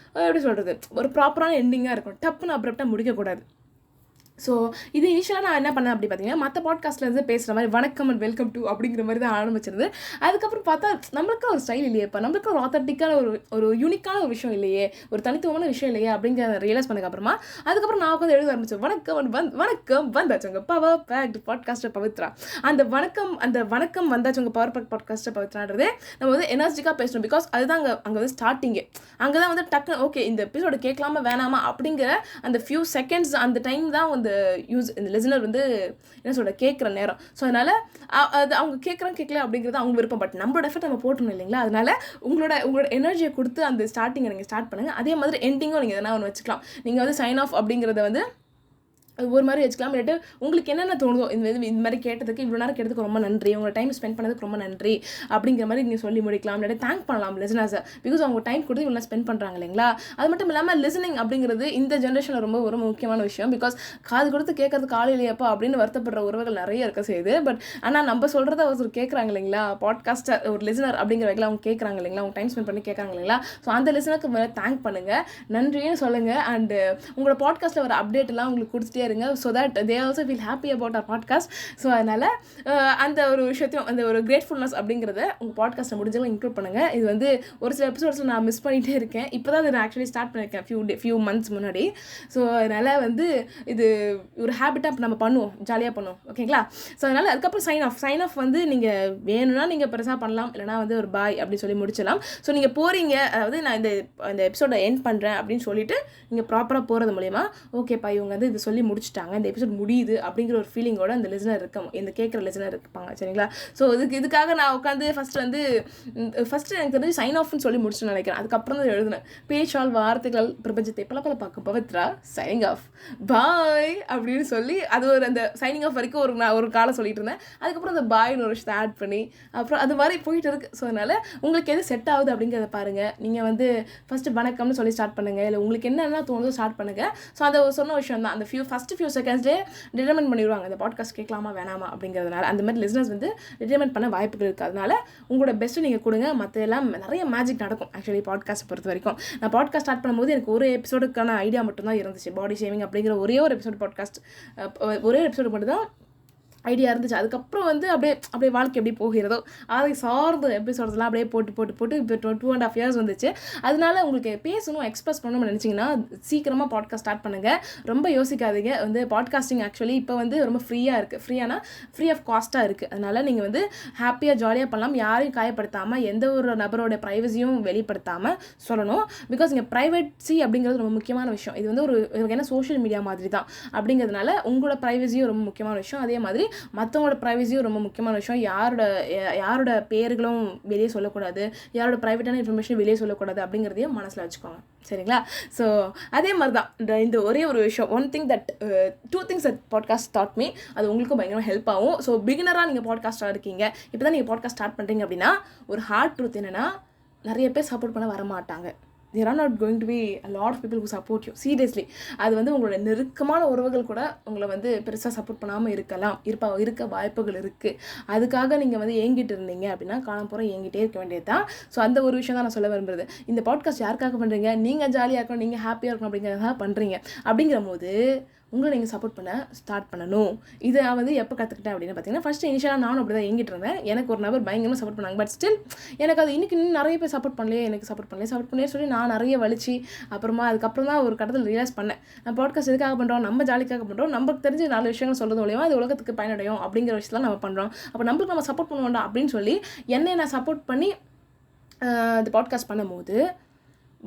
எப்படி சொல்கிறது, ஒரு ப்ராப்பரான எண்டிங்காக இருக்கணும், டப்புன்னு அப்ரப்டாக முடிக்கக்கூடாது. ஸோ இது இனிஷியலாக நான் என்ன பண்ணேன் அப்படி பார்த்தீங்கன்னா, மற்ற பாட்காஸ்ட்டில் இருந்து பேசுகிற மாதிரி வணக்கம் அண்ட் வெல்கம் டு அப்படிங்கிற மாதிரி தான் ஆரம்பிச்சிருது. அதுக்கப்புறம் பார்த்தா நம்மளுக்கு ஒரு ஸ்டைல் இல்லையேப்பா, நம்மளுக்கு ஒரு ஆத்தென்டிக்கான ஒரு யூனிக்கான ஒரு விஷயம் இல்லையே, ஒரு தனித்துவமான விஷயம் இல்லையே அப்படிங்கிற ரியலைஸ் பண்ணதுக்கப்புறமா அதுக்கப்புறம் நான் உட்காந்து எழுத ஆரம்பிச்சேன், வணக்கம் வந்தாச்சுங்க பவர் பேக்டு பாட்காஸ்ட்டை பவித்ரா. அந்த வணக்கம் வந்தாச்சுங்க பவர் பேக் பாட்காஸ்ட்டை பவித்ரான்றது நம்ம வந்து எனர்ஜிக்காக பேசணும். பிகாஸ் அதுதான் அங்கே வந்து ஸ்டார்டிங்கு. அங்கே தான் வந்து டக்கு ஓகே இந்த எபிசோட கேட்கலாமா வேணாமா அப்படிங்கிற அந்த ஃபியூ செகண்ட்ஸ், அந்த டைம் தான் வந்து இந்த லிசனர் வந்து என்ன சொல்ற கேட்குற நேரம். ஸோ அதனால் அது அவங்க கேட்கல அப்படிங்கிறது அவங்க விருப்பம். பட் நம்மளோட எஃபர்ட் நம்ம போட்டணும் இல்லைங்களா? அதனால் உங்களோட எனர்ஜியை கொடுத்து அந்த ஸ்டார்டிங்கை நீங்கள் ஸ்டார்ட் பண்ணுங்கள். அதே மாதிரி எண்டிங்கும் நீங்கள் எதனா ஒன்று வச்சுக்கலாம். நீங்கள் வந்து சைன் ஆஃப் அப்படிங்கிறத வந்து ஒரு மாதிரி வச்சுக்கலாம். இல்லாட்டி உங்களுக்கு என்னென்ன தோணுதோ, இந்த மாதிரி கேட்டதுக்கு இவ்வளோ நேரம் கேட்டதுக்கு ரொம்ப நன்றி, உங்களோட டைம் ஸ்பெண்ட் பண்ணதுக்கு ரொம்ப நன்றி அப்படிங்கிற மாதிரி நீங்கள் சொல்லி முடிக்கலாம். இல்லாட்டி தேங்க் பண்ணலாம் லிசனர்ஸை. பிகாஸ் அவங்க டைம் கொடுத்து இவ்வளோ ஸ்பெண்ட் பண்ணுறாங்க இல்லைங்களா? அது மட்டும் இல்லாமல் லிசனிங் அப்படிங்கிறது இந்த ஜென்ரேஷனில் ரொம்ப ஒரு முக்கியமான விஷயம். பிகாஸ் காது கொடுத்து கேட்கறதுக்கு ஆள் இல்லையப்பா அப்படின்னு வருத்தப்படுற உறவுகள் நிறைய இருக்க செய்யுது. பட் ஆனால் நம்ம சொல்கிறத ஒருத்தர் கேட்குறாங்க இல்லைங்களா, பாட்காஸ்ட்டை ஒரு லிசனர் அப்படிங்கிற வகையில் அவங்க கேட்குறாங்க இல்லைங்களா, அவங்க டைம் ஸ்பெண்ட் பண்ணி கேட்குறாங்க இல்லைங்களா? ஸோ அந்த லிசனருக்கு மேலே தேங்க் பண்ணுங்கள், நன்றின்னு சொல்லுங்கள். அண்டு உங்களோட பாட்காஸ்ட்டில் வர அப்டேட்லாம் உங்களுக்கு கொடுத்துட்டே இருங்க. So that they also feel happy about our podcast. So அதனால் அந்த ஒரு விஷயத்தையும், அந்த ஒரு கிரேட்ஃபுல்னஸ் அப்படிங்கிறத உங்கள் பாட்காஸ்ட்டை முடிஞ்சளவு இன்க்ளூட் பண்ணுங்கள். இது வந்து ஒரு சில எபிசோட்ஸில் நான் மிஸ் பண்ணிகிட்டே இருக்கேன். இப்போ தான் அதை நான் ஆக்சுவலி ஸ்டார்ட் பண்ணியிருக்கேன் ஃபியூ மந்த்ஸ் முன்னாடி. ஸோ அதனால் வந்து இது ஒரு ஹேபிட்டாக நம்ம பண்ணுவோம், ஜாலியாக பண்ணுவோம், ஓகேங்களா? ஸோ அதனால் அதுக்கப்புறம் சைன் ஆஃப் வந்து நீங்கள் வேணும்னா நீங்கள் பெருசாக பண்ணலாம், இல்லைனா வந்து ஒரு பாய் அப்படின்னு சொல்லி முடிச்சிடலாம். ஸோ நீங்கள் போகிறீங்க, அதாவது நான் இந்த எபிசோடை எண்ட் பண்ணுறேன் அப்படின்னு சொல்லிட்டு நீங்கள் ப்ராப்பராக போகிறது மூலயமா ஓகேப்பா இவங்க வந்து இது சொல்லி முடிச்சிட்டாங்க, இந்த எபிசோட் முடியுது அப்படிங்கிற ஒரு ஃபீலிங்கோட அந்த லிசனர் இந்த கேட்குற லிசனர் இருப்பாங்க. சரிங்களா? ஸோ இதுக்காக நான் உட்காந்து ஃபஸ்ட்டு எனக்கு தெரிஞ்சு சைன் ஆஃப்னு சொல்லி முடிச்சுட்டு நினைக்கிறேன். அதுக்கப்புறம் தான் எழுதினேன், பேச்சால் வார்த்தைகள் பிரபஞ்சத்தை பல பார்க்கும் பவித்ரா சைனிங் ஆஃப் பாய் அப்படின்னு சொல்லி அது அந்த சைனிங் ஆஃப் வரைக்கும் ஒரு காலம் சொல்லிட்டு இருந்தேன். அதுக்கப்புறம் அந்த பாய்னு ஒரு விஷயத்தை ஆட் பண்ணி அப்புறம் அது மாதிரி போயிட்டு இருக்கு. ஸோ அதனால் உங்களுக்கு எது செட் ஆகுது அப்படிங்கிறத பாருங்கள். நீங்கள் ஃபஸ்ட்டு வணக்கம்னு சொல்லி ஸ்டார்ட் பண்ணுங்கள், இல்லை உங்களுக்கு என்னென்ன தோணுதோ ஸ்டார்ட் பண்ணுங்கள். ஸோ அந்த சொன்ன விஷயம் தான், அந்த ஃபஸ்ட்டு ஃபியூ செகண்ட்ஸ்லேயே டிட்டர்மெண்ட் பண்ணிடுவாங்க இந்த பாட்காஸ்ட் கேட்கலாமா வேணாமா அப்படிங்கிறதுனால. அந்த மாதிரி லிசனர்ஸ் டிட்டர்மெண்ட் பண்ண வாய்ப்புகள் இருக்குது. அதனால உங்களோட பெஸ்ட்டு நீங்கள் கொடுங்க. மற்ற எல்லாம் நிறைய மேஜிக் நடக்கும். ஆக்சுவலி பாட்காஸ்ட் பொறுத்த வரைக்கும் நான் பாட்காஸ்ட் ஸ்டார்ட் பண்ணும்போது எனக்கு ஒரு எபிசோடுக்கான ஐடியா மட்டும்தான் இருந்துச்சு, பாடி ஷேவிங் அப்படிங்கிற ஒரே ஒரு எபிசோடு பாட்காஸ்ட், ஒரே ஒரு எபிசோடு மட்டும் தான் ஐடியா இருந்துச்சு. அதுக்கப்புறம் அப்படியே வாழ்க்கை எப்படி போகிறதோ அதை சார்ந்த எபிசோட்ஸ்லாம் அப்படியே போட்டு இப்போ 2.5 years வந்துச்சு. அதனால உங்களுக்கு பேசணும், எக்ஸ்பிரஸ் பண்ணணும்னு நினச்சிங்கன்னா சீக்கிரமாக பாட்காஸ்ட் ஸ்டார்ட் பண்ணுங்கள். ரொம்ப யோசிக்காதீங்க. பாட்காஸ்டிங் ஆக்சுவலி இப்போ ரொம்ப ஃப்ரீயாக இருக்குது. ஃப்ரீ ஆஃப் காஸ்ட்டாக இருக்குது. அதனால் நீங்கள் ஹாப்பியாக ஜாலியாக பண்ணலாம். யாரையும் காயப்படுத்தாமல், எந்த ஒரு நபரோட ப்ரைவசியும் வெளிப்படுத்தாமல் சொல்லணும். பிகாஸ் இங்கே ப்ரைவேட்ஸி அப்படிங்கிறது ரொம்ப முக்கியமான விஷயம். இது ஒரு என்ன சோஷியல் மீடியா மாதிரி தான். அப்படிங்கிறதுனால உங்களோட ப்ரைவசியும் ரொம்ப முக்கியமான விஷயம். அதே மாதிரி மற்றவங்களோட ப்ரைவசியும் ரொம்ப முக்கியமான விஷயம். யாரோட பேர்களும் வெளியே சொல்லக்கூடாது, யாரோட ப்ரைவேட்டான இன்ஃபர்மேஷன் வெளியே சொல்லக்கூடாது அப்படிங்கிறதையும் மனசில் வச்சுக்கோங்க. சரிங்களா? ஸோ அதே மாதிரி தான் இந்த ஒரே ஒரு விஷயம், two things that podcast taught me, அது உங்களுக்கும் பயங்கரமாக ஹெல்ப் ஆகும். ஸோ பிகினராக நீங்கள் பாட்காஸ்டாக இருக்கீங்க, இப்போ தான் நீங்கள் பாட்காஸ்ட் ஸ்டார்ட் பண்ணுறீங்க அப்படின்னா ஒரு ஹார்ட் ட்ரூத் என்னென்னா, நிறைய பேர் சப்போர்ட் பண்ண வரமாட்டாங்க. there are not going to be a lot of people who support you. Seriously. அது உங்களோட நெருக்கமான உறவுகள் கூட உங்களை பெருசாக சப்போர்ட் பண்ணாமல் இருக்க வாய்ப்புகள் இருக்குது. அதுக்காக நீங்கள் ஏங்கிட்டு இருந்தீங்க அப்படின்னா காலம்புறம் ஏங்கிட்டே இருக்க வேண்டியது தான். ஸோ அந்த ஒரு விஷயம் தான் நான் சொல்ல விரும்புறது. இந்த பாட்காஸ்ட் யாருக்காக பண்ணுறீங்க? நீங்கள் ஜாலியாக இருக்கணும், நீங்கள் ஹாப்பியாக இருக்கணும் அப்படிங்கிறத பண்ணுறீங்க. அப்படிங்கிற போது உங்களை நீங்கள் சப்போர்ட் பண்ண ஸ்டார்ட் பண்ணணும். இதை எப்போ கற்றுக்கிட்டேன் அப்படின்னு பார்த்தீங்கன்னா, ஃபஸ்ட்டு இனிஷியலாக நானும் அப்படி தான் ஏங்கிட்டு இருந்தேன். எனக்கு ஒரு நபர் பயங்கரமாக சப்போர்ட் பண்ணாங்க. பட் ஸ்டில் எனக்கு அது இன்னும் நிறைய பேர் சப்போர்ட் பண்ணலையே சொல்லி நான் நிறைய வலிச்சு அதுக்கப்புறம் தான் ஒரு கட்டத்தில் ரியலைஸ் பண்ணேன், நம்ம பாட்காஸ்ட் எதுக்காக பண்ணுறோம், நம்ம ஜாலிக்காக பண்ணுறோம், நமக்கு தெரிஞ்ச 4 விஷயங்கள் சொல்கிறது மூலியமாக அது உலகத்துக்கு பயனடையும் அப்படிங்கிற விஷயத்தில் நம்ம பண்ணுறோம். அப்போ நம்மளுக்கு நம்ம சப்போர்ட் பண்ண வேண்டாம் அப்படின்னு சொல்லி என்னை நான் சப்போர்ட் பண்ணி இந்த பாட்காஸ்ட் பண்ணும்போது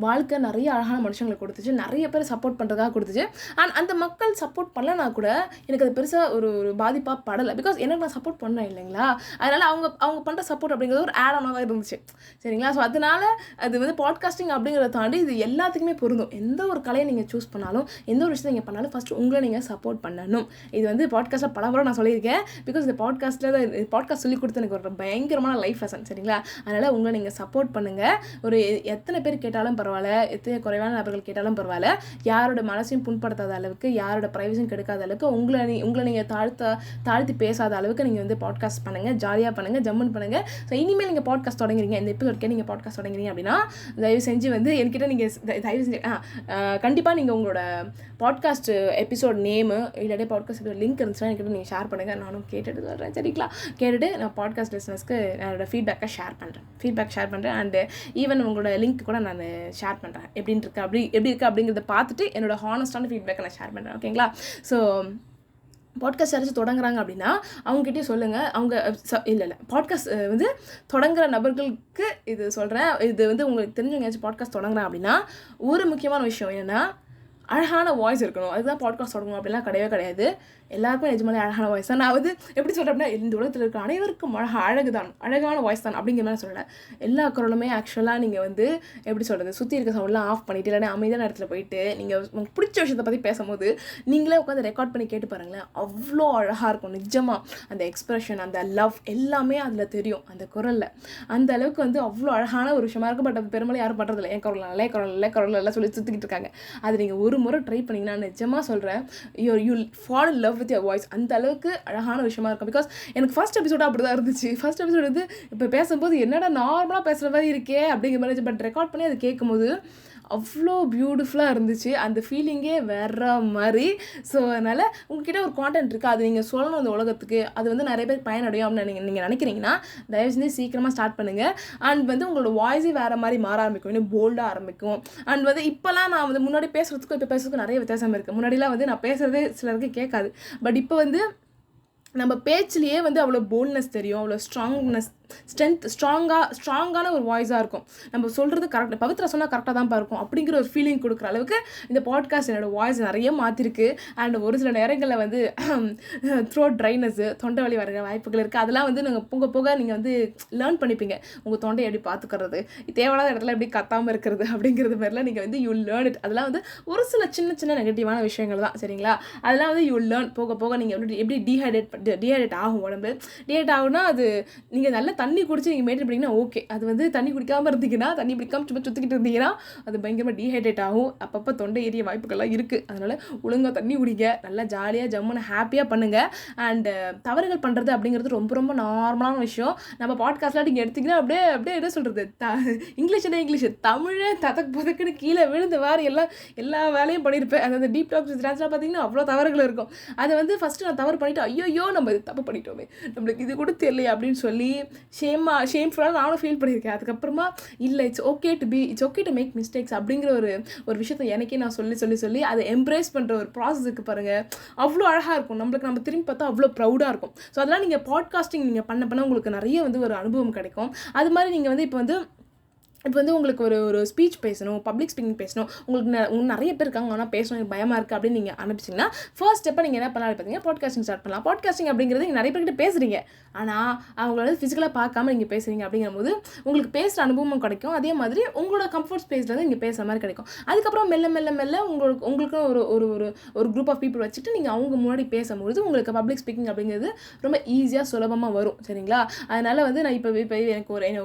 வாழ்க்கை நிறைய அழகான மனுஷங்களை கொடுத்துச்சு, நிறைய பேர் சப்போர்ட் பண்ணுறதுக்காக கொடுத்துச்சு. அண்ட் அந்த மக்கள் சப்போர்ட் பண்ணலனா கூட எனக்கு அது பெருசாக ஒரு பாதிப்பாக படலை. பிகாஸ் எனக்கு நான் சப்போர்ட் பண்ணேன் இல்லைங்களா? அதனால் அவங்க பண்ணுற சப்போர்ட் அப்படிங்கிறது ஒரு ஆட் ஆனாக தான் இருந்துச்சு. சரிங்களா? ஸோ அதனால் அது பாட்காஸ்டிங் அப்படிங்கிறத தாண்டி இது எல்லாத்துக்குமே பொருந்தும். எந்த ஒரு கலையை நீங்கள் சூஸ் பண்ணாலும், எந்த ஒரு விஷயத்தை நீங்கள் பண்ணாலும் ஃபஸ்ட்டு உங்களை நீங்கள் சப்போர்ட் பண்ணணும். இது பாட்காஸ்ட்டில் பல முறை நான் சொல்லியிருக்கேன். பிகாஸ் இந்த பாட்காஸ்ட் சொல்லி கொடுத்து எனக்கு ஒரு பயங்கரமான லைஃப் லெசன். சரிங்களா? அதனால் உங்களை நீங்கள் சப்போர்ட் பண்ணுங்கள். ஒரு எத்தனை பேர் கேட்டாலும் பரவாயில்ல, எத்தனை குறைவான நபர்கள் கேட்டாலும் பரவாயில்ல, யாரோட மனசையும் புண்படுத்தாத அளவுக்கு, யாரோட ப்ரைவசியும் கெடுக்காத அளவுக்கு, உங்களை நீங்கள் தாழ்த்தி பேசாத அளவுக்கு நீங்கள் பாட்காஸ்ட் பண்ணுங்கள், ஜாலியாக பண்ணுங்கள், ஜம்முன் பண்ணுங்கள். ஸோ இனிமேல் நீங்கள் பாட்காஸ்ட் தொடங்குறீங்க, இந்த எபிசோட்கே நீங்கள் பாட்காஸ்ட் தொடங்குறீங்க அப்படின்னா தயவு செஞ்சு என்கிட்ட நீங்கள் தயவு செஞ்சு கண்டிப்பாக நீங்கள் உங்களோட பாட்காஸ்ட் எபிசோட் நேமு இல்லாட்டி பாட்காஸ்ட் எபிசோட் லிங்க் இருந்துச்சுன்னா என்கிட்ட நீங்கள் ஷேர் பண்ணுங்கள். நானும் கேட்டுட்டு வரேன். சரிங்களா? கேட்டுட்டு நான் பாட்காஸ்ட் லிசனர்ஸ்க்கு என்னோட ஃபீட்பேக்கை ஷேர் பண்ணுறேன். அண்டு ஈவன் உங்களோட லிங்க் கூட நான் ஷேர் பண்ணுறேன். எப்படி இருக்குது அப்படிங்கிறத பார்த்துட்டு என்னோட ஹானஸ்டான ஃபீட்பேக்கை நான் ஷேர் பண்ணுறேன். ஓகேங்களா? ஸோ பாட்காஸ்ட் யாராச்சும் தொடங்குறாங்க அப்படின்னா அவங்ககிட்டயே சொல்லுங்கள். அவங்க இல்லை பாட்காஸ்ட் தொடங்குற நபர்களுக்கு இது சொல்கிறேன். இது உங்களுக்கு தெரிஞ்சவங்க ஏதாச்சும் பாட்காஸ்ட் தொடங்குறேன் அப்படின்னா ஒரு முக்கியமான விஷயம் என்னென்னா, அழகான வாய்ஸ் இருக்கணும். அதுதான் பாட்காஸ்ட் தொடங்கணும் அப்படிலாம் கிடையாது. எல்லாருக்கும் நிஜமாலே அழகான வாய்ஸ் தான். நான் எப்படி சொல்கிறேன் அப்படின்னா, இந்த உலகத்தில் இருக்க அனைவருக்கும் அழகான வாய்ஸ் தான் அப்படிங்கிற மாதிரி சொல்லலை. எல்லா குரலுமே ஆக்சுவலாக நீங்கள் எப்படி சொல்கிறது, சுற்றி இருக்க சவுண்ட்லாம் ஆஃப் பண்ணிவிட்டு இல்லைன்னா அமைதியான இடத்துல போயிட்டு நீங்கள் உங்களுக்கு பிடிச்ச விஷயத்தை பற்றி பேசும்போது நீங்களே உட்காந்து ரெக்கார்ட் பண்ணி கேட்டு பாருங்களேன், அவ்வளோ அழகாக இருக்கும். நிஜமாக அந்த எக்ஸ்ப்ரெஷன், அந்த லவ் எல்லாமே அதில் தெரியும் அந்த குரலில். அந்த அளவுக்கு அவ்வளோ அழகான ஒரு விஷயமா இருக்கும். பட் அது பெரும்பாலும் யாரும் பண்ணுறதில்ல. என் குரல் எல்லாம் சொல்லி சுற்றிக்கிட்டு இருக்காங்க. அது நீங்கள் ஒரு முறை ட்ரை பண்ணிங்கன்னா நிஜமாக சொல்கிறேன், you fall in love with your voice. அந்த அளவுக்கு அழகான விஷயமா இருக்கும். பிகாஸ் எனக்கு ஃபர்ஸ்ட் எபிசோட அப்படி தான் இருந்துச்சு. ஃபர்ஸ்ட் எபிசோடு இப்போ பேசும்போது என்னடா நார்மலாக பேசுகிற மாதிரி இருக்கே அப்படிங்கிற மாதிரி. பட் ரெக்கார்ட் பண்ணி அதை கேட்கும்போது அவ்வளோ பியூட்டிஃபுல்லாக இருந்துச்சு. அந்த ஃபீலிங்கே வேறு மாதிரி. ஸோ அதனால் உங்ககிட்ட ஒரு கான்டென்ட் இருக்குது, அது நீங்கள் சொல்லணும் அந்த உலகத்துக்கு, அது நிறைய பேர் பயனடையும் அப்படின்னு நீங்கள் நினைக்கிறீங்கன்னா தயவு செஞ்சு சீக்கிரமாக ஸ்டார்ட் பண்ணுங்கள். அண்ட் உங்களோட வாய்ஸே வேறு மாதிரி மாற ஆரம்பிக்கும், இன்னும் போல்டாக ஆரம்பிக்கும். அண்ட் இப்போலாம் நான் முன்னாடி பேசுகிறதுக்கும் இப்போ பேசுறதுக்கும் நிறைய வித்தியாசம் இருக்குது. முன்னாடிலாம் நான் பேசுகிறதே சிலருக்கு கேட்காது. பட் இப்போ நம்ம பேச்சிலேயே அவ்வளோ போல்ட்னஸ் தெரியும், அவ்வளோ ஸ்ட்ராங்னஸ் ஸ்ட்ராங்கான ஒரு வாய்ஸாக இருக்கும். நம்ம சொல்கிறது கரெக்ட், பவித்ரா சொன்னால் கரெக்டாக தான் இருக்கும் அப்படிங்கிற ஒரு ஃபீலிங் கொடுக்குற அளவுக்கு இந்த பாட்காஸ்ட் என்னோடய வாய்ஸ் நிறைய மாற்றிருக்கு. அண்ட் ஒரு சில நேரங்களில் வந்து த்ரோட் ட்ரைனஸ்ஸு, தொண்டை வலி வர வாய்ப்புகள் இருக்குது. அதெல்லாம் வந்து நீங்கள் போக நீங்கள் வந்து லேர்ன் பண்ணிப்பீங்க. உங்கள் தொண்டையை எப்படி பார்த்துக்கிறது, தேவையான இடத்துல எப்படி கத்தாமல் இருக்கிறது அப்படிங்கிறது மாதிரிலாம் நீங்கள் வந்து யூ லேர்ன் இட். அதெல்லாம் வந்து ஒரு சில சின்ன நெகட்டிவான விஷயங்கள் தான், சரிங்களா? அதெல்லாம் வந்து யூ லேர்ன். போக நீங்கள் எப்படி டீஹைட்ரேட் ஆகும் உடம்பு. டீஹைட் ஆகும்னா அது நீங்கள் நல்லா தண்ணி குடிச்சு நீங்கள் மெயின்டைன் பண்ணிங்கன்னா ஓகே. அது வந்து தண்ணி குடிக்காமல் இருந்தீங்கன்னா, தண்ணி பிடிக்காமல் சும்மா சுற்றிக்கிட்டு இருந்தீங்கன்னா அது பயங்கரமாக டீஹைட்ரேட் ஆகும். அப்பப்போ தொண்டை ஏறிய வாய்ப்புகள்லாம் இருக்குது. அதனால் ஒழுங்காக தண்ணி குடிங்க, நல்லா ஜாலியாக ஜம்முன்னு ஹாப்பியாக பண்ணுங்கள். அண்டு தவறுகள் பண்ணுறது அப்படிங்கிறது ரொம்ப ரொம்ப நார்மலான விஷயம். நம்ம பாட்காஸ்ட்லாம் நீங்கள் எடுத்திங்கன்னா அப்படியே என்ன சொல்கிறது, இங்கிலீஷ் தமிழே புதக்குன்னு கீழே விழுந்து வாரி எல்லா வேலையும் பண்ணியிருப்பேன். அதாவது டீப் டாக்ஸ் டான்ஸ்லாம் பார்த்தீங்கன்னா அவ்வளோ தவறுகள் இருக்கும். அதை வந்து ஃபஸ்ட்டு நான் தவறு பண்ணிவிட்டு ஐயோ நம்ம இது தப்பு பண்ணிட்டோமே, நம்மளுக்கு இது கூட தெரியலையே அப்படின்னு சொல்லி ஷேம்ஃபுல்லாக நானும் ஃபீல் பண்ணியிருக்கேன். அதுக்கப்புறமா இல்லை, it's okay to make mistakes அப்படிங்கிற ஒரு விஷயத்தை எனக்கே நான் சொல்லி அதை எம்ப்ரேஸ் பண்ணுற ஒரு ப்ராசஸ் இருக்குது பாருங்கள். அவ்வளோ அழகாக இருக்கும். நம்ம திரும்பி பார்த்தா அவ்வளோ ப்ரௌடாக இருக்கும். ஸோ அதெல்லாம் நீங்கள் பாட்காஸ்டிங் நீங்கள் பண்ண உங்களுக்கு நிறைய வந்து ஒரு அனுபவம் கிடைக்கும். அது மாதிரி நீங்கள் வந்து இப்போ வந்து உங்களுக்கு ஒரு ஸ்பீச் பேசணும், பப்ளிக் ஸ்பீக்கிங் பேசணும், உங்களுக்கு நிறைய பேர் இருக்காங்க, ஆனால் பேசணும் எனக்கு பயமாக இருக்குது அப்படின்னு நீங்கள் அனுப்பிச்சிங்கன்னா ஃபர்ஸ்ட் ஸ்டெப்பை நீங்கள் என்ன பண்ணலாம் பார்த்தீங்கன்னா பாட்காஸ்டிங் ஸ்டார்ட் பண்ணலாம். பாட்காஸ்டிங் அப்படிங்கிறது நீங்கள் நிறைய பேர்கிட்ட பேசுகிறீங்க, ஆனால் அவங்கள வந்து ஃபிசிக்கலாக பார்க்காம நீங்கள் பேசுகிறீங்க. அப்படிங்கும்போது உங்களுக்கு பேசுகிற அனுபவமும் கிடைக்கும். அதே மாதிரி உங்களோட கம்ஃபர்ட் ஸ்பேஸில் வந்து நீங்கள் பேசுகிற மாதிரி கிடைக்கும். அதுக்கப்புறம் மெல்ல உங்களுக்கு ஒரு குரூப் ஆஃப் பீப்புள் வச்சுட்டு நீங்கள் அவங்க முன்னாடி பேசும்போது உங்களுக்கு பப்ளிக் ஸ்பீக்கிங் அப்படிங்கிறது ரொம்ப ஈஸியாக சுலபமாக வரும், சரிங்களா? அதனால் வந்து நான் இப்போ எனக்கு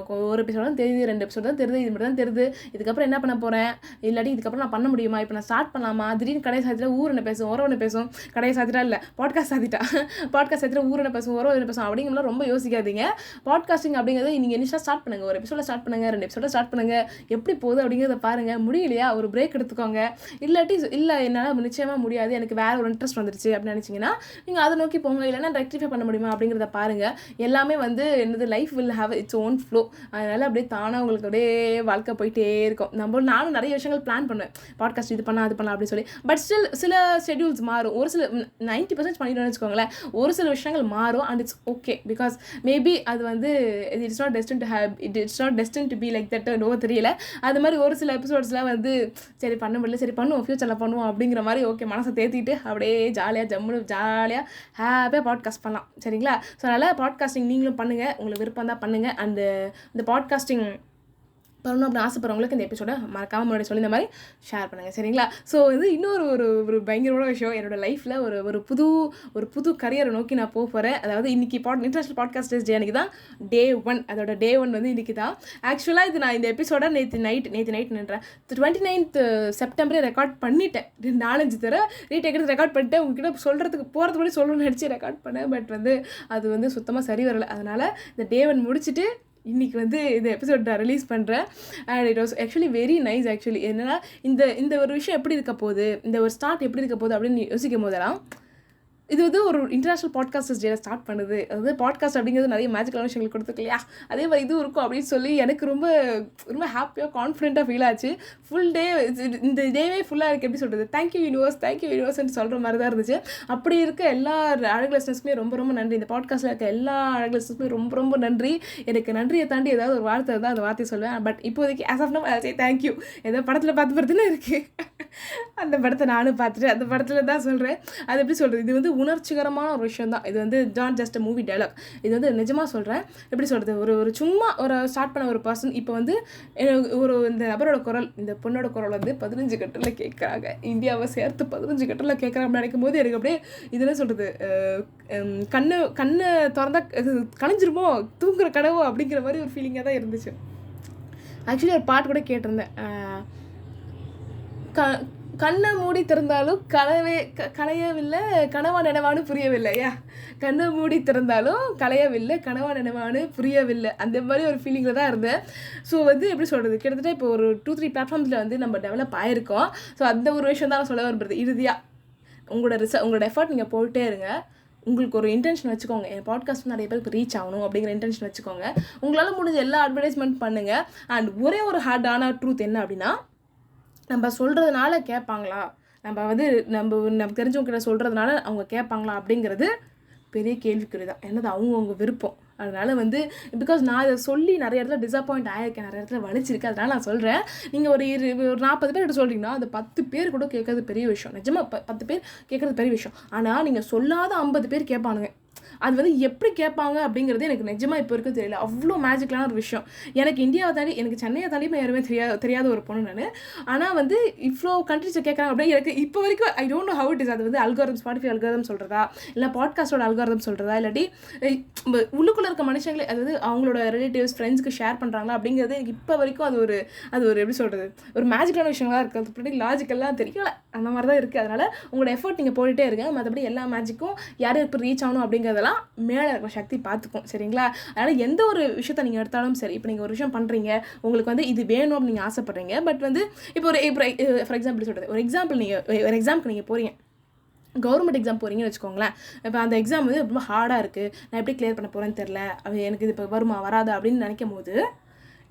ஒரு எபிசோட் தான் தெரியுது, 2 எபிசோட் தான் தெரியுது, இது மட்டும் தான் தெரியுது, இதுக்கப்புறம் என்ன பண்ண போகிறேன், இல்லாட்டி இதுக்கப்புறம் நான் பண்ண முடியுமா, இப்போ நான் ஸ்டார்ட் பண்ணலாமா, திடீர்னு கடையை சாத்திட்டா ஊர் பேசும் உறவு பேசும், கடையை சாத்திட்டா இல்லை பாட்காஸ்ட் சாத்திட்டா ஊர் பேசும் உறவு பேசும் அப்படிங்கலாம் ரொம்ப யோசிக்காதீங்க. பாட்காஸ்டிங் அப்படிங்கிறது நீங்கள் இனிஷியலாக ஸ்டார்ட் பண்ணுங்கள். ஒரு எபிசோட ஸ்டார்ட் பண்ணுங்கள், 2 எபிசோட ஸ்டார்ட் பண்ணுங்கள், எப்படி போகுது அப்படிங்கிறத பாருங்கள். முடியலையா ஒரு பிரேக் எடுத்துக்கோங்க. இல்லை என்னால் நிச்சயமாக முடியாது, எனக்கு வேறு ஒரு இன்ட்ரெஸ்ட் வந்துருச்சு அப்படின்னு நினச்சிங்கன்னா நீங்கள் அதை நோக்கி போங்க. இல்லைன்னா ரெக்டிஃபை பண்ண முடியுமா அப்படிங்கிறத பாருங்கள். எல்லாமே வந்து என்னது life will have its own flow. அதனால் அப்படியே தானாக உங்களுக்கு அப்படியே வாழ்க்கை போயிட்டே இருக்கும். நானும் நிறைய விஷயங்கள் பிளான் பண்ணுவேன், பாட்காஸ்ட் இது பண்ணலாம் அது பண்ணலாம் அப்படின்னு சொல்லி. பட் ஸ்டில் சில ஷெட்யூல்ஸ் மாறும். ஒரு சில 90% பண்ணிடுவேன்னு வச்சுக்கோங்களேன். ஒரு சில விஷயங்கள் மாறும் and it's okay. Because maybe அது வந்து it's not டெஸ்டின் to be like that. தெரியல. அது மாதிரி ஒரு சில எபிசோட்ஸ்லாம் வந்து சரி பண்ண முடியல, சரி பண்ணுவோம், ஃபியூச்சரில் பண்ணுவோம் அப்படிங்கிற மாதிரி ஓகே மனசை தேத்திட்டு அப்படியே ஜாலியாக ஹாப்பியாக பாட்காஸ்ட் பண்ணலாம், சரிங்களா? ஸோ அதனால் பாட்காஸ்டிங் நீங்களும் பண்ணுங்கள், உங்களுக்கு விருப்பம் தான் பண்ணுங்கள். அண்ட் இந்த பாட்காஸ்டிங் பண்ணணும் அப்படின்னு ஆசைப்படுறவங்களுக்கு இந்த எபிசோட மறக்காமல் முன்னாடி சொல்லி இந்த மாதிரி ஷேர் பண்ணுங்கள், சரிங்களா? ஸோ இது இன்னொரு ஒரு பயங்கரமான விஷயம். என்னோடய லைஃப்பில் ஒரு புது கரியரை நோக்கி நான் போகிறேன். அதாவது இன்றைக்கி இன்டர்நேஷனல் பாட்காஸ்டர்ஸ் டே அன்றைக்கி தான் டே 1. அதோட டே 1 வந்து இன்றைக்கி தான். ஆக்சுவலாக இது நான் இந்த எபிசோட நேற்று நைட் நின்றேன் 29th செப்டம்பரே ரெக்கார்ட் பண்ணிட்டேன். 4-5 தடவை ரீடேக் ரெக்கார்ட் பண்ணிட்டேன். உங்ககிட்ட போகிறதுக்கு முன்னாடி சொல்லணும்னு நினச்சி ரெக்கார்ட் பண்ணேன். பட் வந்து அது வந்து சுத்தமாக சரி வரலை. அதனால் இந்த டே 1 முடிச்சுட்டு இன்றைக்கி வந்து இந்த எபிசோட் நான் ரிலீஸ் பண்ணுறேன். And it was actually very nice. Actually என்னென்னா இந்த ஒரு விஷயம் எப்படி இருக்க போகுது, இந்த ஒரு ஸ்டார்ட் எப்படி இருக்க போகுது அப்படின்னு யோசிக்கும் போதெல்லாம் இது வந்து ஒரு இன்டர்நேஷ்னல் பாட்காஸ்டர்ஸ் டேல ஸ்டார்ட் பண்ணுது. அதாவது பாட்காஸ்ட் அப்படிங்கிறது நிறைய மேஜிக்கலான விஷயங்கள் கொடுத்துருக்கு இல்லையா, அதே மாதிரி இதுவும் இருக்கும் அப்படின்னு சொல்லி எனக்கு ரொம்ப ரொம்ப ஹாப்பியாக கான்ஃபிடென்ட்டாக ஃபீல் ஆச்சு. ஃபுல் டே இந்த டேவே ஃபுல்லாக இருக்குது. எப்படி சொல்கிறது, தேங்க்யூ யூனிவர்ஸ்ன்னு சொல்கிற மாதிரி தான் இருந்துச்சு. அப்படி இருக்க எல்லா அழகு லிஸ்னர்ஸ்க்குமே ரொம்ப ரொம்ப நன்றி. இந்த பாட்காஸ்ட்டில் இருக்க எல்லா அழகு லிஸ்னர்ஸ்க்குமே ரொம்ப ரொம்ப நன்றி. எனக்கு நன்றியை தாண்டி ஏதாவது ஒரு வார்த்தை தான் அந்த வார்த்தையை சொல்லுவேன். பட் இப்போதைக்கு as of now I say thank you. ஏதோ படத்தில் பார்த்துன்னு இருக்குது, அந்த படத்தை நானும் பார்த்துட்டு அந்த படத்தில் தான் சொல்கிறேன். அது எப்படி சொல்கிறது, இது வந்து உணர்ச்சிகரமான ஒரு விஷயம் தான். இது வந்து not just a movie dialogue. இது வந்து நிஜமாக சொல்கிறேன். எப்படி சொல்கிறது, ஒரு சும்மா ஒரு ஸ்டார்ட் பண்ண ஒரு பர்சன் இப்போ வந்து இந்த நபரோட குரல், இந்த பொண்ணோட குரல் வந்து 15 கட்டரில் கேட்குறாங்க. இந்தியாவை சேர்த்து 15 கட்டரில் கேட்குறாங்க நினைக்கும் போது எனக்கு அப்படியே இதெல்லாம் சொல்கிறது, கண்ணை திறந்தா கலைஞ்சிருமோ, தூங்குற கனவோ அப்படிங்கிற மாதிரி ஒரு ஃபீலிங்காக தான் இருந்துச்சு. ஆக்சுவலி ஒரு பாட்டு கூட கேட்டிருந்தேன், கண்ணை மூடி திறந்தாலும் கலையவில்லை, கனவா நினைவானு புரியவில்லையா, கண்ணை மூடி திறந்தாலும் கலையவில்லை, கனவா நினைவானு புரியவில்லை, அந்த மாதிரி ஒரு ஃபீலிங்கில் தான் இருந்தேன். ஸோ வந்து எப்படி சொல்கிறது, கிட்டத்தட்ட இப்போ ஒரு 2-3 பிளாட்ஃபார்ம்ஸில் வந்து நம்ம டெவலப் ஆகிருக்கோம். ஸோ அந்த ஒரு விஷயம் தான் நான் சொல்ல விரும்புறது. இறுதியாக உங்களோட எஃபர்ட் நீங்கள் போயிட்டே இருங்க. உங்களுக்கு ஒரு இன்டென்ஷன் வச்சுக்கோங்க, என் பாட்காஸ்ட் நிறைய பேருக்கு ரீச் ஆகணும் அப்படிங்கிற இன்டென்ஷன் வச்சுக்கோங்க. உங்களால் முடிஞ்ச எல்லா அட்வர்டைஸ்மெண்ட் பண்ணுங்கள். அண்ட் ஒரே ஒரு ஹார்டான ட்ரூத் என்ன அப்படின்னா, நம்ம சொல்கிறதுனால கேட்பாங்களா, நம்ம தெரிஞ்சவங்ககிட்ட சொல்கிறதுனால அவங்க கேட்பாங்களா அப்படிங்கிறது பெரிய கேள்விக்குறி தான். என்னது அவங்கவுங்க விருப்பம். அதனால் வந்து பிகாஸ் நான் இதை சொல்லி நிறைய இடத்துல டிசப்பாயிண்ட் ஆகிருக்கேன், நிறைய இடத்துல வலிச்சிருக்கு. அதனால் நான் சொல்கிறேன், நீங்கள் ஒரு 40 பேர் கிட்ட சொல்கிறீங்கன்னா அது 10 பேர் கூட கேட்கறது பெரிய விஷயம். நிஜமாக 10 பேர் கேட்குறது பெரிய விஷயம். ஆனால் நீங்கள் சொல்லாத 50 பேர் கேட்பானுங்க. அது வந்து எப்படி கேட்பாங்க அப்படிங்கிறது எனக்கு நிஜமாக இப்போ வரைக்கும் தெரியல. அவ்வளோ மேஜிக்கலான ஒரு விஷயம். எனக்கு இந்தியாவை தாண்டி, எனக்கு சென்னையை தாண்டி யாருமே தெரியாத ஒரு பொண்ணு நான். ஆனால் வந்து இவ்வளோ கண்ட்ரிஸை கேட்குறாங்க அப்படின்னா எனக்கு இப்போ வரைக்கும் I don't know how it is. அது வந்து அல்காரிதம், ஸ்பாட்டிஃபை அல்காரிதம் சொல்கிறதா, இல்லை பாட்காஸ்டோட அல்காரிதம் சொல்கிறதா, இல்லாட்டி உள்ளுக்குள்ளே இருக்க மனுஷங்களே அதாவது அவங்களோட ரிலேட்டிவ்ஸ் ஃப்ரெண்ட்ஸ்க்கு ஷேர் பண்ணுறாங்களா அப்படிங்கிறது எனக்கு இப்போ வரைக்கும் அது ஒரு எப்படி சொல்கிறது, ஒரு மேஜிக்கலான விஷயங்களாக இருக்குது. அது அப்படி லாஜிக்கெல்லாம் தெரியல, அந்த மாதிரி தான் இருக்குது. அதனால் உங்களோட எஃபர்ட் நீங்கள் போட்டுகிட்டே இருங்க. மற்றபடி எல்லா மேஜிக்கும் யாரும் இப்போ ரீச் ஆகணும் அப்படிங்கிறதெல்லாம் மேலே இருக்கிற சக்தி பார்த்துக்கும். சரிங்களா? அதனால் எந்த ஒரு விஷயத்தை நீங்கள் எடுத்தாலும் சரி, இப்போ நீங்கள் ஒரு விஷயம் பண்ணுறீங்க, உங்களுக்கு வந்து இது வேணும் அப்படின்னு நீங்கள் ஆசைப்பட்றீங்க. பட் வந்து இப்போ ஃபார் எக்ஸாம்பிள் சொல்கிறது, ஒரு எக்ஸாம்பிளுக்கு நீங்கள் போகிறீங்க, கவர்மெண்ட் எக்ஸாம் போகிறீங்கன்னு வச்சுக்கோங்களேன். இப்போ அந்த எக்ஸாம் வந்து ரொம்ப ஹார்டாக இருக்குது, நான் எப்படி கிளியர் பண்ண போகிறேன்னு தெரில, எனக்கு இது இப்போ வருமா வராது அப்படின்னு நினைக்கும் போது,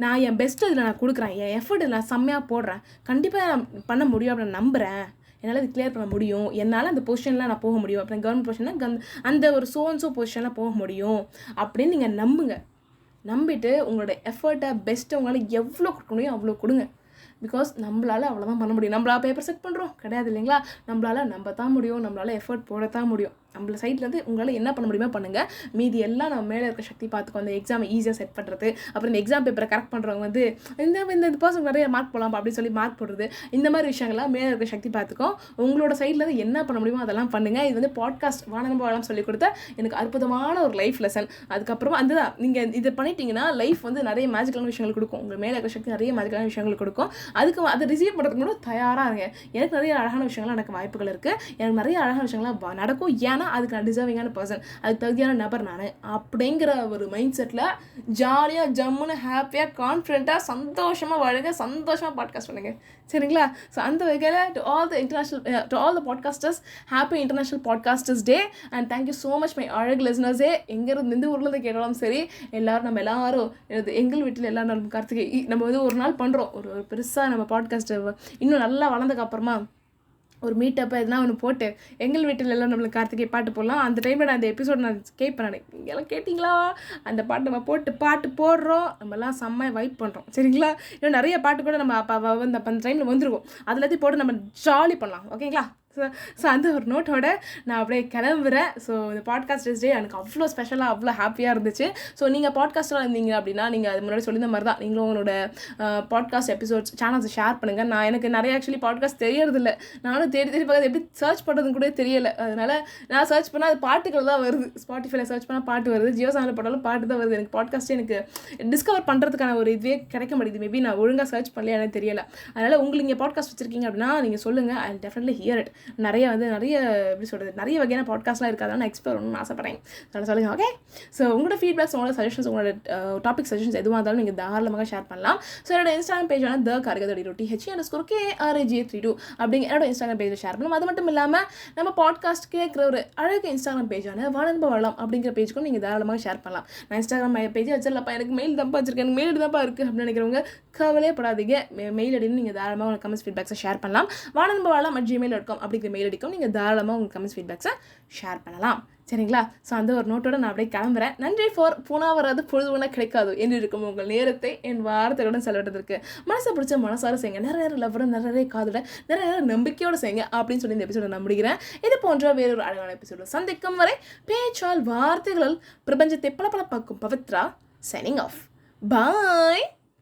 நான் என் பெஸ்ட்டு இதில் நான் கொடுக்குறேன், என் எஃபர்ட் நான் செம்மையாக போடுறேன், கண்டிப்பாக நான் பண்ண முடியும் அப்படின்னு நம்புகிறேன், என்னால் இது கிளியர் பண்ண முடியும், என்னால் அந்த பொசிஷனில் நான் போக முடியும், அப்புறம் கவர்மெண்ட் பொசிஷனில் அந்த ஒரு சோ பொசிஷனில் போக முடியும் அப்படின்னு நீங்கள் நம்பிட்டு உங்களோட எஃபர்ட்டை பெஸ்ட்டை உங்களால் எவ்வளோ கொடுக்க முடியும் அவ்வளோ கொடுங்க. பிகாஸ் நம்மளால் அவ்வளோதான் பண்ண முடியும். நம்மளா பேப்பர் செட் பண்ணுறோம் கிடையாது இல்லைங்களா? நம்மளால் நம்ப தான் முடியும், நம்மளால் எஃபர்ட் போடத்தான் முடியும். நம்மள சைட்லேருந்து உங்களால் என்ன பண்ண முடியுமோ பண்ணுங்கள். மீதி எல்லாம் நம்ம மேலே இருக்க சக்தி பார்த்துக்கோ. அந்த எக்ஸாமை ஈஸியாக செட் பண்ணுறது, அப்புறம் இந்த எக்ஸாம் பேப்பரை கரெக்ட் பண்ணுறவங்க வந்து இந்த பர்சன் நிறைய மார்க் போடலாம் அப்படின்னு சொல்லி மார்க் போடுறது, இந்த மாதிரி விஷயங்கள்லாம் மேலே இருக்க சக்தி பார்த்துக்கோ. உங்களோட சைட்லேருந்து என்ன பண்ண முடியுமோ அதெல்லாம் பண்ணுங்கள். இது வந்து பாட்காஸ்ட் வானம் சொல்லி கொடுத்த எனக்கு அற்புதமான ஒரு லைஃப் லெசன். அதுக்கப்புறமா அந்த நீங்கள் இதை பண்ணிட்டீங்கன்னா லைஃப் வந்து நிறைய மேஜிக்கலான விஷயங்கள் கொடுக்கும். உங்கள் மேலே இருக்க சக்தி நிறைய மேஜிக்கலான விஷயங்கள் கொடுக்கும். அதுக்கு அதை ரிசீவ் பண்ணுறதுக்கு கூட தயாராக இருங்க. எனக்கு நிறைய அழகான விஷயங்கள்லாம் எனக்கு வாய்ப்புகள் இருக்குது, எனக்கு நிறைய அழகான விஷயங்கள்லாம் நடக்கும். ஏன்னா அதுக்கு நான் டிசர்விங்கான பர்சன், அதுக்கு தகுதியான நபர் நான் அப்படிங்கிற ஒரு மைண்ட் செட்டில் ஜாலியாக ஜம்முன்னு ஹாப்பியாக கான்ஃபிடென்ட்டாக சந்தோஷமாக வாழுங்க, சந்தோஷமாக பாட்காஸ்ட் பண்ணுங்க. சரிங்களா? ஸோ அந்த வகையில் to all the podcasters, happy international podcasters day and thank you so much my அழகு லிசனர்ஸே. எங்கேருந்து எந்த ஊர்லேருந்து கேட்டாலும் சரி, நம்ம எல்லாரும் எங்கள் வீட்டில் எல்லா நாளும் கார்த்திகை நம்ம வந்து ஒரு நாள் பண்ணுறோம், ஒரு பெருசாக நம்ம பாட்காஸ்ட்டை இன்னும் நல்லா வளர்ந்ததுக்கப்புறமா ஒரு மீட்டப்போ எதுனா ஒன்று போட்டு எங்கள் வீட்டில் எல்லாம் நம்மளுக்கு கார்த்திகை பாட்டு போடலாம். அந்த டைமில் நான் அந்த எபிசோட் நான் கேட்பேன். எல்லாம் கேட்டிங்களா? அந்த பாட்டு நம்ம பாட்டு போடுறோம், நம்மலாம் செம்மையாக வைப் பண்ணுறோம். சரிங்களா? இன்னும் நிறைய பாட்டு கூட நம்ம அப்போ வந்து அந்த டைமில் வந்துருக்கும், அது எல்லாத்தையும் போட்டு நம்ம ஜாலி பண்ணலாம். ஓகேங்களா? ஸோ அந்த ஒரு நோட்டோட நான் அப்படியே கிளம்புறேன். ஸோ இந்த பாட்காஸ்ட் டே எனக்கு அவ்வளோ ஸ்பெஷலாக அவ்வளோ ஹாப்பியாக இருந்துச்சு. ஸோ நீங்கள் பாட்காஸ்ட்டாக இருந்தீங்க அப்படின்னா, நீங்கள் அது முன்னாடி சொல்லியிருந்த மாதிரி தான் நீங்களும் உங்களோட பாட்காஸ்ட் எபிசோட்ஸ் சேனல்ஸை ஷேர் பண்ணுங்கள். எனக்கு நிறைய ஆக்சுவலி பாட்காஸ்ட் தெரியறதில்ல, நானும் தேடி பார்க்குறது எப்படி சர்ச் பண்ணுறதுன்னு கூட தெரியலை. அதனால் நான் சர்ச் பண்ணால் அது பாட்டுகள் தான் வருது. ஸ்பாட்டிஃபைல சர்ச் பண்ணால் பாட்டு வருது, ஜியோ சேனலில் போட்டாலும் பாட்டு தான் வருது. எனக்கு பாட்காஸ்ட்டே எனக்கு டிஸ்கவர் பண்ணுறதுக்கான ஒரு இதுவே கிடைக்க மாட்டேங்குது. மேபி நான் ஒழுங்காக சர்ச் பண்ணலையா எனக்கு தெரியலை. அதனால் உங்களுக்கு இங்கே பாட்காஸ்ட் வச்சுருக்கீங்க அப்படின்னா நீங்கள் சொல்லுங்கள், ஐ டெஃபினெட்லி ஹியர் இட். நிறைய எப்படி சொல்கிறது, நிறைய வகையான பாட்காஸ்ட்லாம் இருக்காது, நான் எக்ஸ்ப்ளோர் பண்ணணும்னு ஆசைப்பட்றேன். சொல்லுங்கள். ஓகே? ஸோ உங்களோட ஃபீட்பேக்ஸ், உங்களோட சஜஷன்ஸ், உங்களோட டாபிக் சஜஷன்ஸ் எதுவாக இருந்தாலும் நீங்கள் தாராளமாக ஷேர் பண்ணலாம். ஸோ என்னோட இன்ஸ்டாகிராம் பேஜான THE_KRGA32 அப்படிங்கிற என்னோட இன்ஸ்டாகிராம் பேஜில் ஷேர் பண்ணலாம். அது மட்டும் இல்லாமல் நம்ம பாட்காஸ்ட் கேட்குற ஒரு அழகு இன்ஸ்டாகிராம் பேஜான வானன்ப வாழலாம் அப்படிங்கிற பேஜுக்கும் நீங்கள் தாராளமாக ஷேர் பண்ணலாம். நான் இன்ஸ்டாகிராம் பேஜ் வச்சிடலப்பா, எனக்கு மெயில் தான்ப்பா வச்சிருக்கேன், எனக்கு மெயில் தான்ப்பா இருக்குது அப்படின்னு நினைக்கிறவங்க கவலைப்படாதீங்க. மெயில் ஐடின்னு நீங்கள் தாராளமாக உங்கள் கமெண்ட்ஸ் ஃபீட்பேக்ஸை ஷேர் பண்ணலாம். vaananbavalam@gmail.com அப்படிங்கிற மெயில் ஐடிக்கும் நீங்கள் தாராளமாக உங்கள் கமெண்ட்ஸ் ஃபீட்பேக்ஸை ஷேர் பண்ணலாம். சரிங்களா? ஸோ அந்த ஒரு நோட்டோட நான் அப்படியே கிளம்புறேன். நன்றி ஃபார் பூனா வராது பொழுதுனா கிடைக்காது என்று இருக்கும் உங்கள் நேரத்தை என் வார்த்தையுடன் செலவிட்டதற்கு. மனசை பிடிச்ச மனசார செய்யுங்க, நிறைய லவ்வோட, நிறைய காதோட, நிறைய நம்பிக்கையோடு செய்யுங்க அப்படின்னு சொல்லி இந்த எபிசோட நான் முடிக்கிறேன். இது போன்ற வேறொரு அழகான எபிசோட சந்திக்கும் வரை பேச்சால் வார்த்தைகளால் பிரபஞ்சத்தை பளபளப்பாக்கும் பவித்ரா சைனிங் ஆஃப். பாய்.